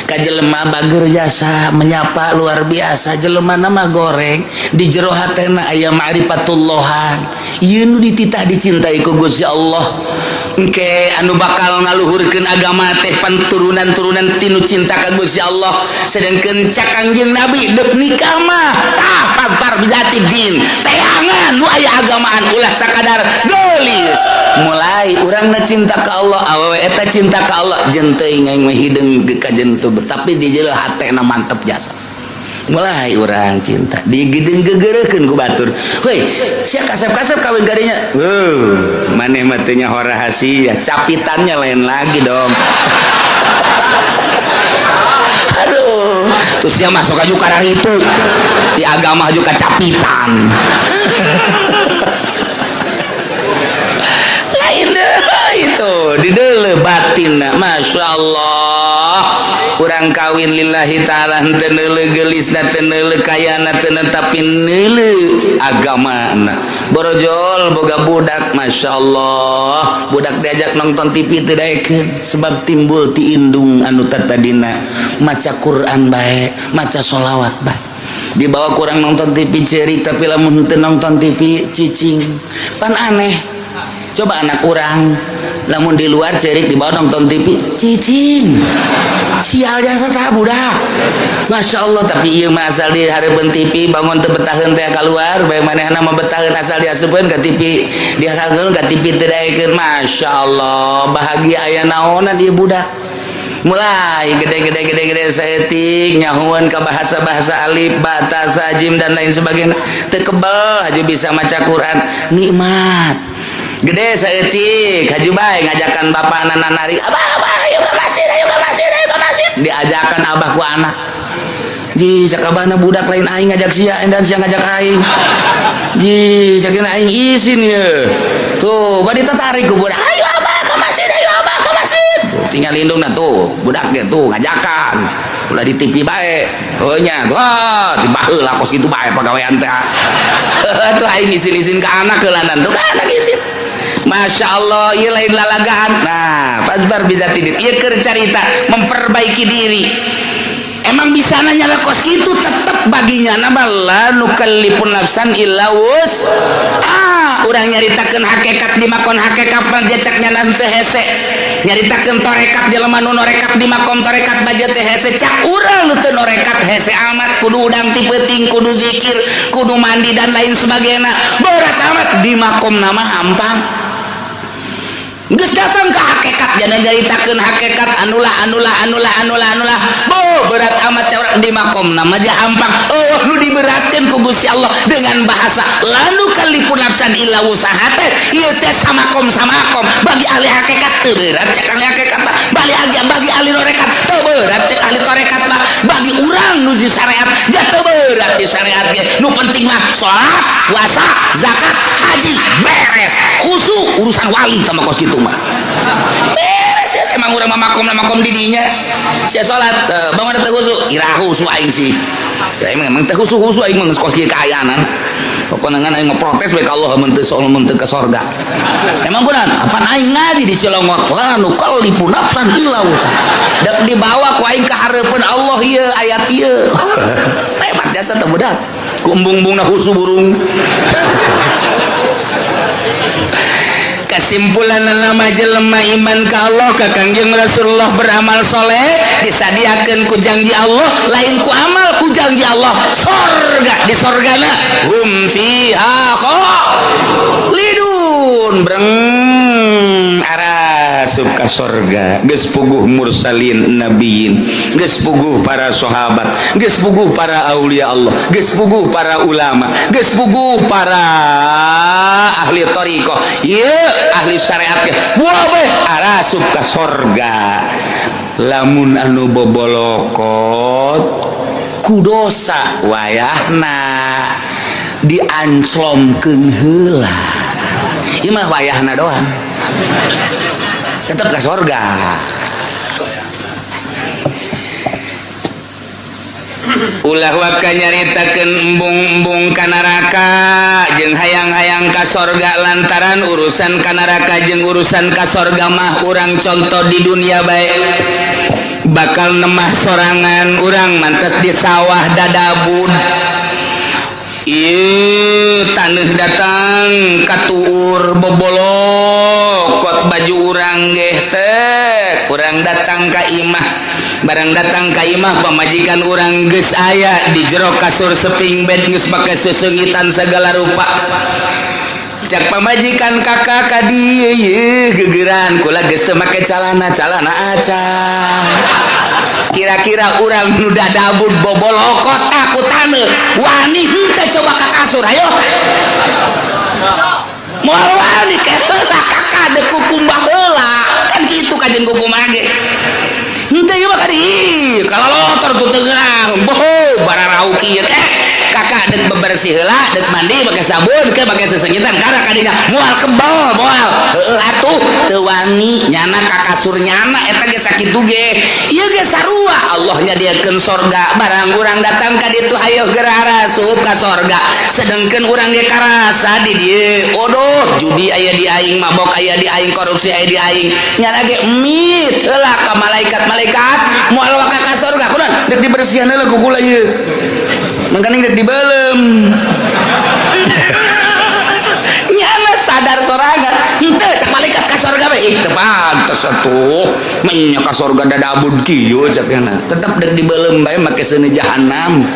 ka jelema bager jasa menyapa luar biasa jelema nama goreng di jero hatena aya ma'rifatullahan ieu nu dititah dicintai ku Gusti Allah engke anu bakal ngaluhurkeun agama teh panturunan-turunan tinu cinta ka Gusti Allah sedangkeun cak Kangjeng Nabi deuk nikah mah tah par bizati din teangan nu aya agamaan ulah sakadar gelis mulai urangna cinta ka Allah awewe eta cinta ka Allah jeung teuing aing mah hideung ka jentu tapi di jero hatena mantep jasa mulai urang cinta digedeng gegeureukeun ku batur heuy sia kasep-kasep kawin kadinya maneh mah teu nyaho rahasia capitannya lain lagi dong aduh terus dia masuk aju karang itu di agama aju kacapitan lain itu di deuleu batinna masyaallah urang kawin lillahi ta'ala henteu neuleu gelisna teu neuleu kayana teu tapi neuleu agamana borojol boga budak masyaallah budak diajak nonton TV teu daekeun sebab timbul ti indung anu tadina maca Quran bae maca sholawat bae dibawa kurang nonton TV ceuri tapi lamun teu nonton TV cicing pan aneh coba anak urang lamun di luar cerik dibawa nonton TV cicing sial jasa tah budak masyaallah tapi ieu mah asal di hareupeun TV bangun teu betaheun teh keluar bae manehna mah betaheun asal diasupkeun ka TV dihakeun ka TV teu daekeun masyaallah bahagia aya naonna dieu budak mulai gede saeutik nyahuan ka bahasa-bahasa alif ba ta sa jim dan lain sebagainya teu kebal haju bisa maca Quran nikmat gede saeutik haju bae ngajakan bapak nanari abah ayo ka masjid diajakan abah ku anak ji sakabahna budak lain aing ngajak sia dan sia ngajak aing ji sakeuna aing izin ye tuh bari tertarik ku budak ayo abah ka masjid tuh tinggal lindungna tuh budak ge tuh ngajakan ulah di TV bae heunya tuh tiba heula kos kitu bae pagawean teh tuh aing izin-izin ka anak heulanan tuh ka anak izin Masya Allah ieu lain lalagaan nah fazbar bizatidin ieu keur carita memperbaiki diri emang bisa nanya kos gitu tetap baginya nama la nukallifun nafsan illa wus urang nyaritakeun hakikat di makon hakikat pajacaknya nanti hese nyaritakeun torekat jelema nu norekat di makom torekat baja teh hese cak urang nu teu norekat hese amat kudu udang ti peuting kudu zikir kudu mandi dan lain sebagainya berat amat di makom nama hampang geus datang ke hakikat jangan nyaritakeun hakikat anulah berat amat orang di makom nama aja hampang nu diberatkeun ku Gusti Allah dengan bahasa lanu kalipun nafsan illa wusahate ieu teh samakom bagi ahli hakikat teu berat cek ahli hakikat bagi ahli norekat teu berat cek ahli torekat mah bagi urang nu di syariat ja teu berat di syariat ge nu penting mah salat puasa zakat haji beres khusyuk urusan wali sama kos kitu mah beres ya emang urang makom didinya sia salat bangun teu khusyuk iraha khusyuk aing sih ya emang teu khusyuk aing mah kos kieu kaayanan pokona ngan aing ngeprotes bae ka Allah mun teu soal mun teu ka sorga emang kunaon apa aing ngaji di Cilongot la nu kalipun nafsan illa wusa dak dibawa ku aing ka hareupeun Allah ieu ayat ieu hebat jasa teu budak ku embung-embungna khusyuk burung kesimpulan nama jelema iman ka Allah ka Kangjeng Rasulullah beramal soleh disadiakeun ku janji Allah lain ku amal ku janji Allah sorga di sorgana hum fiha khalidun breng arasup ka sorga geus puguh mursalin nabiyin geus puguh para sahabat geus puguh para aulia Allah geus puguh para ulama geus puguh para ahli thariqah ieu ahli syariat wabeh arasup ka sorga lamun anu bobolokot ku dosa wayahna dianclomkeun heula ieu mah wayahna doang tetep ka sorga ulah waka nyaritakeun embung-embung ka neraka jeung hayang-hayang ka sorga lantaran urusan ka neraka jeung urusan ka sorga mah urang contoh di dunia bae bakal nemah sorangan urang mantes di sawah dadabud ieu taneuh datang katuur bobolokot baju urang ge teh urang datang ka imah barang datang ka imah pamajikan urang geus aya di jero kasur seping bed geus make sesengitan segala rupa cak pamajikan kakak ka dieu yeuh gegeran kula geus teu make calana acang kira-kira urang nu dadabud bobolokot takutaneu wani henteu coba ka kasur ayo moal wani ke heula kakak dek kukumbah heula kan kitu kajen kukumbah ge henteu ieu mah kadi kalalotor tu teu geurang boh bararau kieu teh kakak dek bebersih heula dek mandi make sabun ke make sesengitan karena kadinya moal kebal moal heueuh atuh teu wani nyana ka kasur nyana eta ge sakitu ge ieu ge sarua Allah nyadiakeun sorga barang urang datang ka ditu hayo geura asup ka sorga sedengkeun urang ge karasa di dieu odoh judi aya di aing mabok aya di aing korupsi aya di aing nyana ge mit heula ka malaikat moal waka ka sorga kunaon dek dibersihan heula ku kula ieu mangkana dek dibelem nyana sadar sorangan henteu cak malaikat ka sorga bae teu pantes atuh nya ka sorga dadabud kieu cak yana tetep dek dibelem bae make seuneu jahanam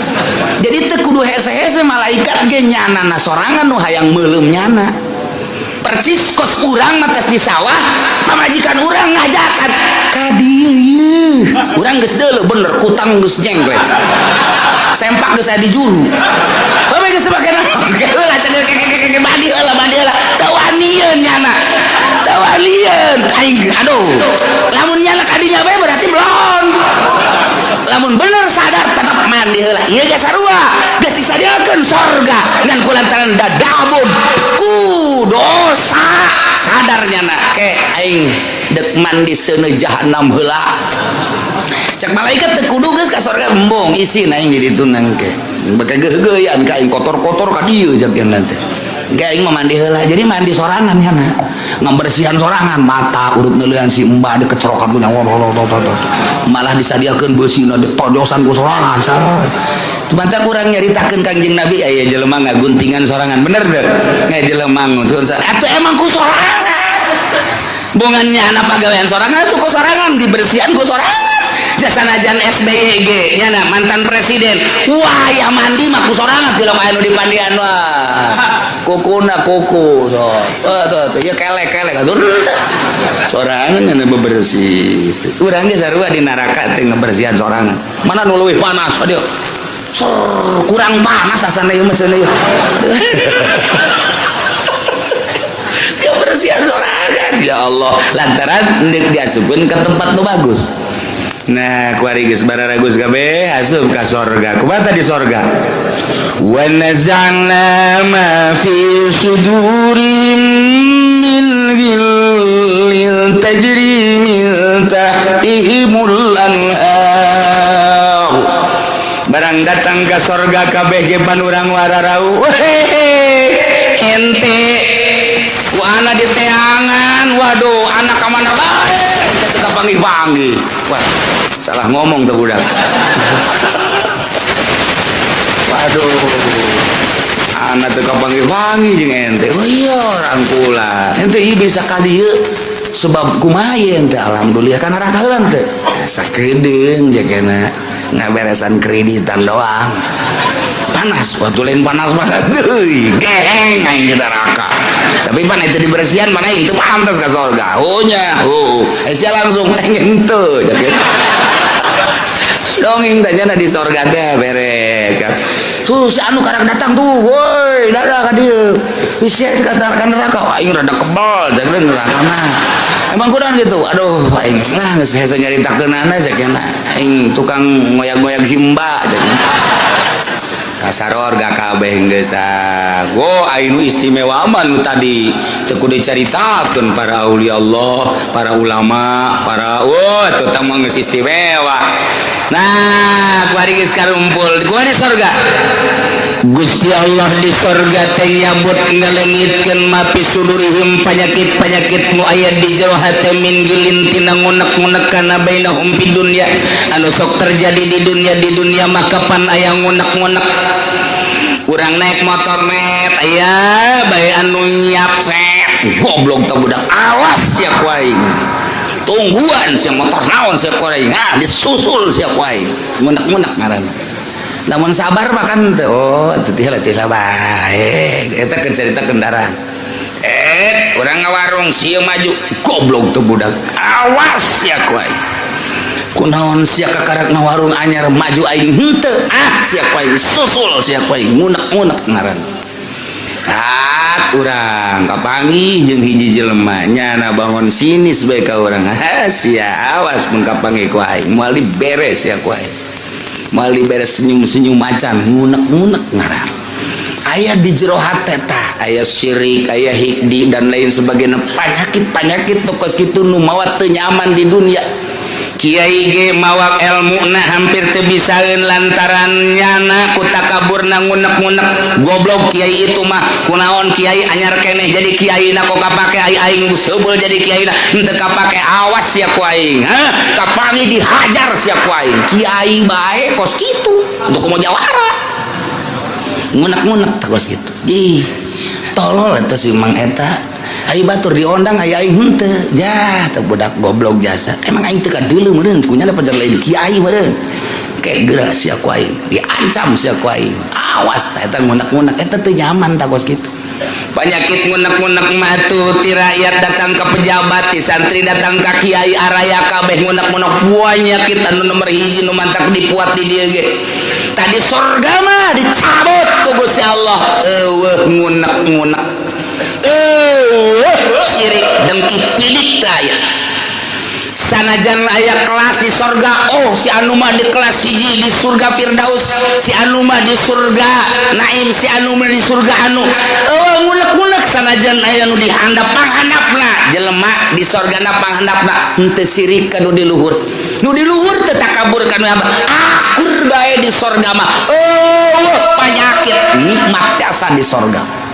jadi teu kudu hese-hese malaikat ge nyanana sorangan nu hayang meulem nyana percis kos urang mah tes di sawah pamajikan urang ngajakan ka dieu urang geus deuleu bener kutang geus jeng we sempak geus aya di juru bae geus make naon heula cek mandi heula teu wanieun nyana teu wanieun aing aduh lamun nyana kadinya bae berarti belum lamun bener sadar tetep mandi heula ieu ge sarua geus disadiakeun sorga dan kulantaran dadabud ku dosa sadar nyana ke aing dek mandi seuneu jahanam heula cak malaikat teu kudu geus ka sorga embong isi aing di ditu nangke bake geuh-geuyan ka aing kotor-kotor ka dieu cak nya teh Kayak mau mandi heula. Jadi mandi sorangan ya na. Ngebersihan sorangan mata urut neulean si Mbah di kecerokan punya. Malah disadiakeun beusina di tojosan ku sorangan saha. Mata kurang nyaritakeun Kangjeng Nabi aya jelema ngaguntingan sorangan. Bener teu? Aya jelema ngun. Atuh emang ku sorangan. Bungannya anak pagawean sorangan atuh ku sorangan dibersihan ku sorangan. Jasanajan SBY nya mantan presiden. Wah, ya mandi mah ku sorangan ti lo anu di pandian wah. Kukuna kuku so. Tuh ya kelek atuh. Sorangan nya bebersih. Urang ge sarua di neraka teh ngebersihan sorangan. Mana nu leuwih panas dia? Kurang panas asana ieu mah cenah ieu. Kebersihan sorangan ya Allah lantaran deuk diasupkeun ke tempat nu bagus. Nah, kuari geus bararagus kabeh asup ka sorga. Kumaha di sorga? Wa nazalna ma fi sudurihim min ghillin tajri min tahtihimul anhar. Barang datang ka sorga kabeh ge panurang wararau. Ente ku ana di teangan. Waduh, anak ka mana bae? Ente teu kapanggih-panggih. Wah, salah ngomong tuh budak. Waduh, anak tuh kapanggih-panggih jeung ente. Oh iya rangkulan. Ente ieu bisa ka dieu sebab kumaha ente alhamdulillah kana raka heulan teh. Sakedeung jakena ngaberesan kreditan doang. Panas, waktu lain panas deui. Geng aing kita raka. Tapi pan itu dibersihan mana itu pantas ka surga. Oh nya, sia langsung pengen teu jaket. Dongeng tanya di surga teh beres kan. Si anu karang datang tuh, woi, dadah ka dieu. Sia ka neraka, aing rada kebal jaket neraka mah. Emang kunaon gitu. Aduh, aing geus hese nyaritakeunana jakena. Aing tukang ngoyak-ngoyak si Mbak jaket. Kasaror gak kabeh geus go ainu istimewa man tadi teu kudu dicaritakeun para aulia Allah, para ulama, para teu tah mah geus istimewa. Nah, kuari geus karumpul kuari di surga. Gusti Allah di surga teh nyabut ngalengitkeun mapi sudurihim panyakit-panyakit nu aya di jero hate min gilin tina ngunek-ngunek kana bainahum fid dunya anu sok terjadi di dunia mah kapan aya ngunek-ngunek. Urang naik motor net aya bae anu nyiap set goblok teh budak awas sia ku aing. Tungguan sia motor naon sia ku aing. Disusul sia ku aing. Ngunek-ngunek ngaranna. Lamun sabar makan teh teu tihla bae eta keur carita kendaraan. Urang ngawarung sieu maju goblok teh budak awas sia ku aing. Kunaon sia kakarak ngawarung anyar maju aing henteu sia ku aing susul sia ku aing ngunek-ngunek ngaran. Urang kapanggih jeung hiji jelema nyana bangun sinis bae ka urang. Sia awas mun kapanggih ku aing moal diberes sia ku aing. Moal diberes senyum-senyum macan ngunek-ngunek ngaran. Aya di jero hate tah aya syirik, aya hikdi dan lain sebagainya penyakit-penyakit tukos kitu nu mawa teu nyaman di dunia. Kiai ge mawak ilmuna hampir teu bisaeun lantaran nyana ku takaburna ngunek-ngunek goblok kiai itu mah kunaon kiai anyar keneh jadi kiaina kok kapake aing seubul jadi kiaina henteu kapake awas sia ku aing kapangi dihajar sia ku aing kiai bae kos kitu untuk mau jawara ngunek-ngunek kos kitu ih tolol eta si Mang eta. Ayo batur diondang aya aing henteu jah teh budak goblok jasa emang aing teu kadeuleu meureun kunyana pajar lain kiai meureun kayak geura sia ku aing diancam sia ku aing awas tah eta ngunek-ngunek eta teu nyaman tah kos kitu. Penyakit ngunek-ngunek mah tuh ti rakyat datang ke pejabat ti santri datang ka kiai araya kabeh ngunek-ngunek penyakit anu nomor hiji nu mantak dipuat di dieu ge tadi surga mah dicabut ku Gusti Allah eueuh ngunek-ngunek syirik dengki pilik aya sanajan aya kelas di surga si anu mah di kelas hiji di surga Firdaus si anu mah di surga Naim si anu mah di surga anu ngulek-ngulek sanajan aya nu dihandap panghandapna jelema di surgana panghandapna henteu syirik kanu di luhur teu takabur kanu akur bae di surga mah penyakit nikmat jasa di surga.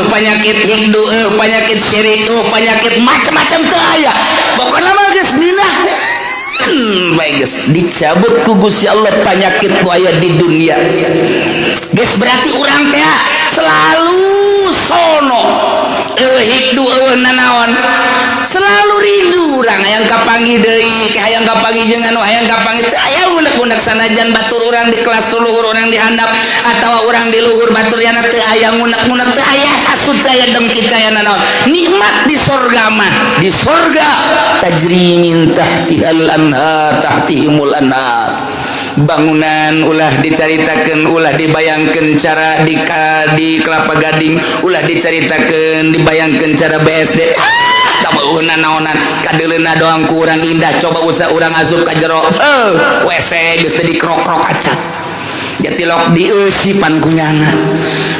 penyakit hikdu, penyakit syirik, penyakit macam-macam teu aya. Pokona mah geus dina baik geus dicabut ku Gusti Allah penyakit nu aya di dunia. Geus berarti urang teh selalu sono hikdu nanaon selalu rindu urang hayang kapanggih deui hayang kapanggih jeung anu hayang kapanggih teu aya unek-unek sanajan batur urang di kelas luhur urang di handap atawa urang di luhur batur yana teu aya unek-unek teu aya hasud teu aya dengki teu aya nanaon nikmat di sorga mah di sorga tajri min tahtihal anhar tahtihimul anhar bangunan ulah dicaritakeun ulah dibayangkeun cara di Kelapa Gading ulah dicaritakeun dibayangkeun cara BSD tameuhna naonan kadeuleuna doang ku urang indah coba usah urang asup ka jero WC geus teu dikrok-krok kaca jatilok dieusipan kunyana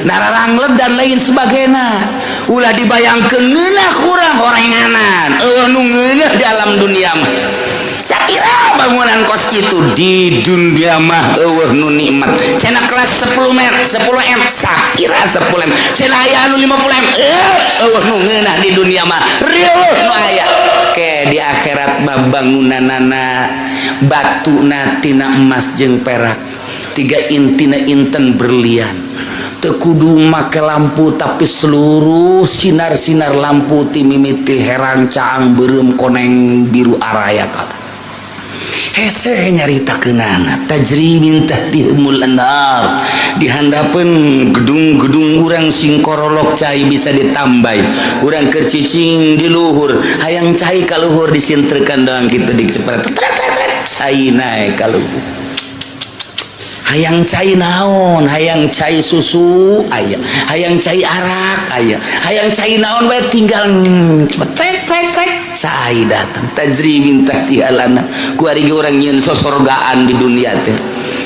nararanglet dan lain sebagainya ulah dibayangkeun ngeunah urang horenganan nu ngeunah di alam dunia mah sakira bangunan kos kitu di dunia mah nu nikmat cenah kelas 10 M sakira 10 M cenah aya anu 50 M nu ngeunah di dunia mah rieuh nu aya ke di akhirat mah bangunanana batuna tina emas jeung perak 3 intina inten berlian teu kudu make lampu tapi seluruh sinar-sinar lampu ti mimiti herang caang beureum koneng biru araya kata hese nyaritakeunana tajri min tahtihimul anhar di handapeun gedung-gedung urang sing korolok cai bisa ditambai urang keur cicing di luhur hayang cai ka luhur disintrekan doang kitu dicepret cai naik ka luhur hayang cai naon hayang cai susu aya hayang cai arak aya hayang cai naon bae tinggal tek cai datang tajri min tahtihal anhar ku ari urang nyieun sosorgaan di dunia teh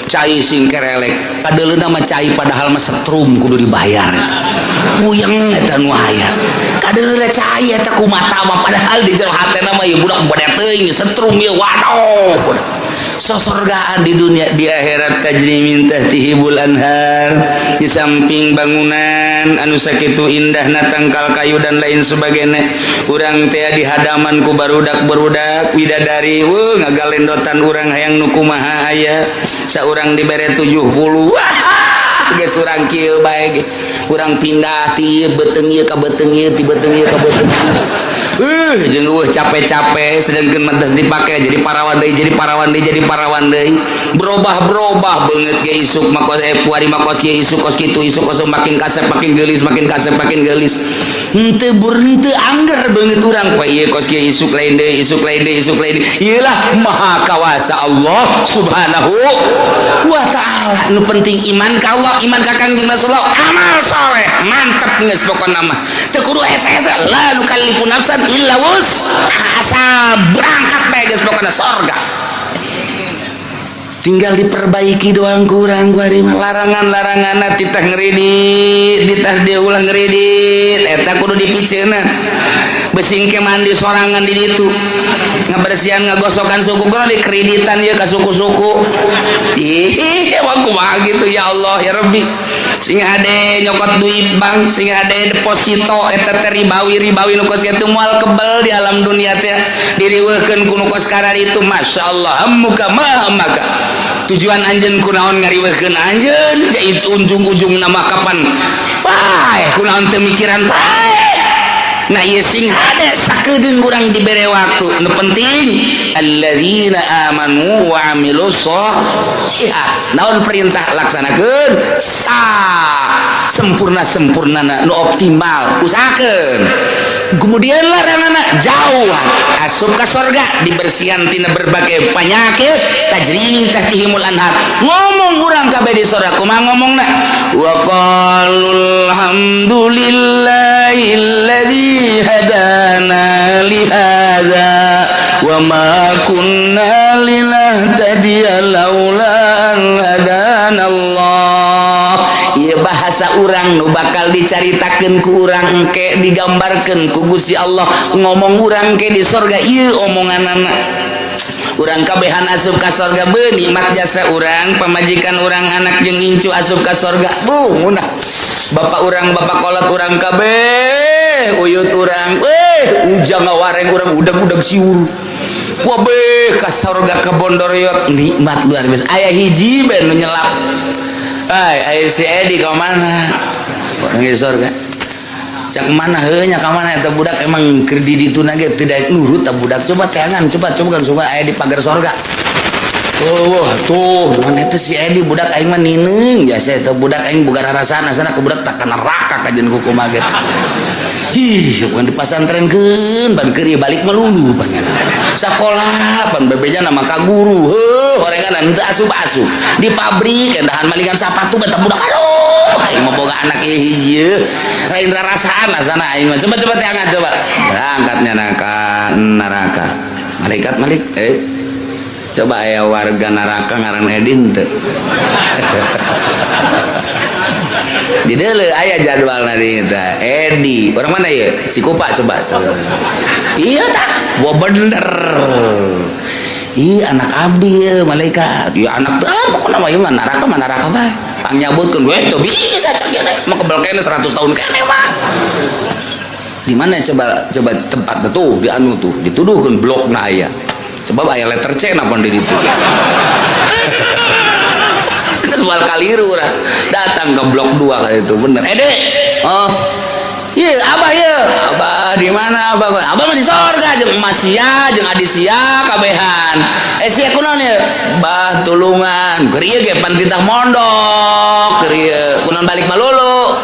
cai sing kerelek kadeuleuna mah cai padahal mah setrum kudu dibayar eta puyeng eta nu aya kadeuleuna cai eta ku mata mah padahal di jero hatena mah ieu budak bade teuing setrum ieu waduh sosorgaan di dunia di akhirat tajri min tahtihibul anhar di samping bangunan anu sakitu indahna tangkal kayu dan lain sebagainya urang teh di hadaman ku barudak-barudak widadari ngagalendotan urang hayang nu kumaha aya saurang dibere 70 geus urang kieu bae ge urang pindah ti beteung ieu ka beteung ieu ti beteung ieu ka beteung jeung capek-capek sedangkeun mantas dipake jadi parawan deui berubah beungeut ge isuk makos puari makos ge isuk kos kitu isuk kos makin kasep makin geulis henteu henteu angger beungeut urang poe ieu kos ge isuk lain deui ieu lah maha kawasa Allah subhanahu wa ta'ala nu penting iman ka Allah iman ka Kangjeng Rasulullah amal saleh mantep geus pokona mah teu kudu hese-hese la nukallifu nafsan illa wus asal berangkat bae geus pokona sorga tinggal diperbaiki doang kurang kuari larangan-laranganna titah ngeridit titah dia ulah ngeridit eta kudu dipiceuna besing ke mandi sorangan di ditu ngabersihan ngagosokan suku kudu dikreditan ieu ka suku-suku ih kumaha gitu ya Allah ya Rabbi sing hade nyokot duit bank sing hade deposito eta teh ribawi nu kos kitu moal kebel di alam dunia teh diriweukeun ku nu kos karar itu masyaallah hammuka maka tujuan anjeun kunaon ngariweukeun anjeun jadi ujung-ujung nama kapan bae kunaon teu mikiran bae nah ieu sing hade sakedeung urang dibere waktu nu penting alladzina amanu wa amilus sholihat naon perintah laksanakeun sempurnana nu optimal usahakeun kemudian laranganna jauhan asup ka sorga dibersihan tina berbagai penyakit tajri min tahtihimul anhar ngomong urang kabeh di sorga kumaha ngomongna wa qalul hamdulillahilladzi hadana li hadza wa ma kunna linahtadiya laula an hadana Allah ieu bahasa urang nu bakal dicaritakeun ku urang engke digambarkeun ku Gusti Allah ngomong urang ke di sorga ieu omonganana urang kabehan asup ka sorga beuh nikmat jasa urang pamajikan urang anak jeung incu asup ka sorga munah bapak urang bapak kolot urang kabeh uyut urang ujang ngawareng urang udag-udag siur wabeh ka sorga ke Bondoroyot nikmat luar biasa aya hiji ben nu nyelap aya si Edi ka mana urang di sorga cak mana heunya ka mana eta budak emang keur di dituna ge teu daek nurut ta budak coba teangan coba kan sungai aya di pagar sorga oh tuh mana eta si Edi budak aing mah nineung jasa eta budak aing boga rarasana sana ke budak tak kana neraka kajen kuku maget ih bukan di pasantrenkeun ban keur balik melulu panjana sakola pan bebeja nama ka guru heuh horengan teu asup-asup di pabrik endahan malingan sapatu beta budak aduh aing mah boga anak ieu hiji lain rarasaan sana aing mah coba teangan coba berangkatnya ka neraka malaikat malik coba aya warga neraka ngaran Edin teu di deuleu aya jadwalna di eta Edi orang mana ya Cikupa coba iya tah gua bener iya anak abdi ya malaikat iya anak teh pokona mah ieu neraka bae pangyabutkeun gue teu bisa cak ya mah kebal kene 100 tahun kene mah di mana coba tempat tuh di anu tuh dituduhkeun blokna aya sebab aya letter C napon di ditu soal kaliru urang datang ke blok 2 kali itu bener Ede oh iya abah ya abah di mana abah masih sorga jeung emas sia jeung adi sia kabehan sia kunaon ya bah tulungan keur ieu ge pan titah mondok keur ieu kunaon balik malulu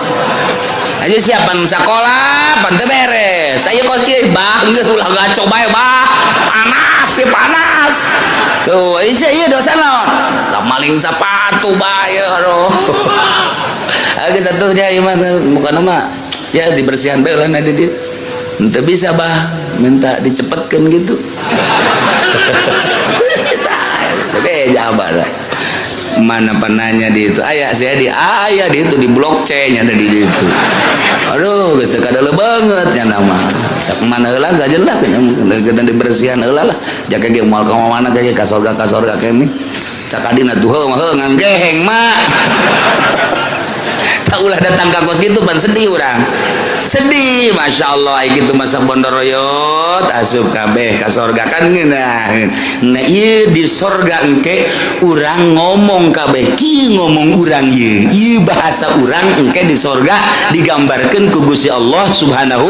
aja siapan sekolah pan teu beres saya kos kieu bah geus ulah gaco bae bah panas tuh iya dosa naon maling sepatu bae aduhage satu nya ieu mah bukan mah sia dibersihan bae lah di dieu henteu bisa bah minta dicepetkeun gitu bisa beja abah mana pananya di itu aya saya di itu di blok C nya ada di itu aduh geus teu kadele banget nya nama cak mana heula gajeun lah dan dibersihan heula lah jaka ge moal ka mana ge ka sorga kene cak adina tuh heuh mah ngan geheng mah tak ulah datang ka kos kitu pan sedih urang sedih Masya Allah gitu masa Bondoroyot asup kabeh ka sorga kan nah ieu di sorga engke urang ngomong kabeh ki ngomong urang ieu bahasa urang engke di sorga digambarkeun ku Gusti Allah Subhanahu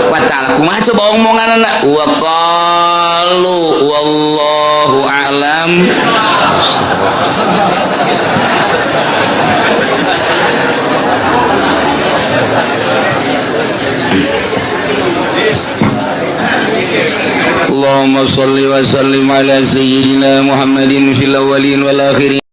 wa taala kumaha coba omonganna wa qalu wallahu a'lam Allahumma shalli wa sallim ala sayyidina Muhammadin fil awwalin wal akhirin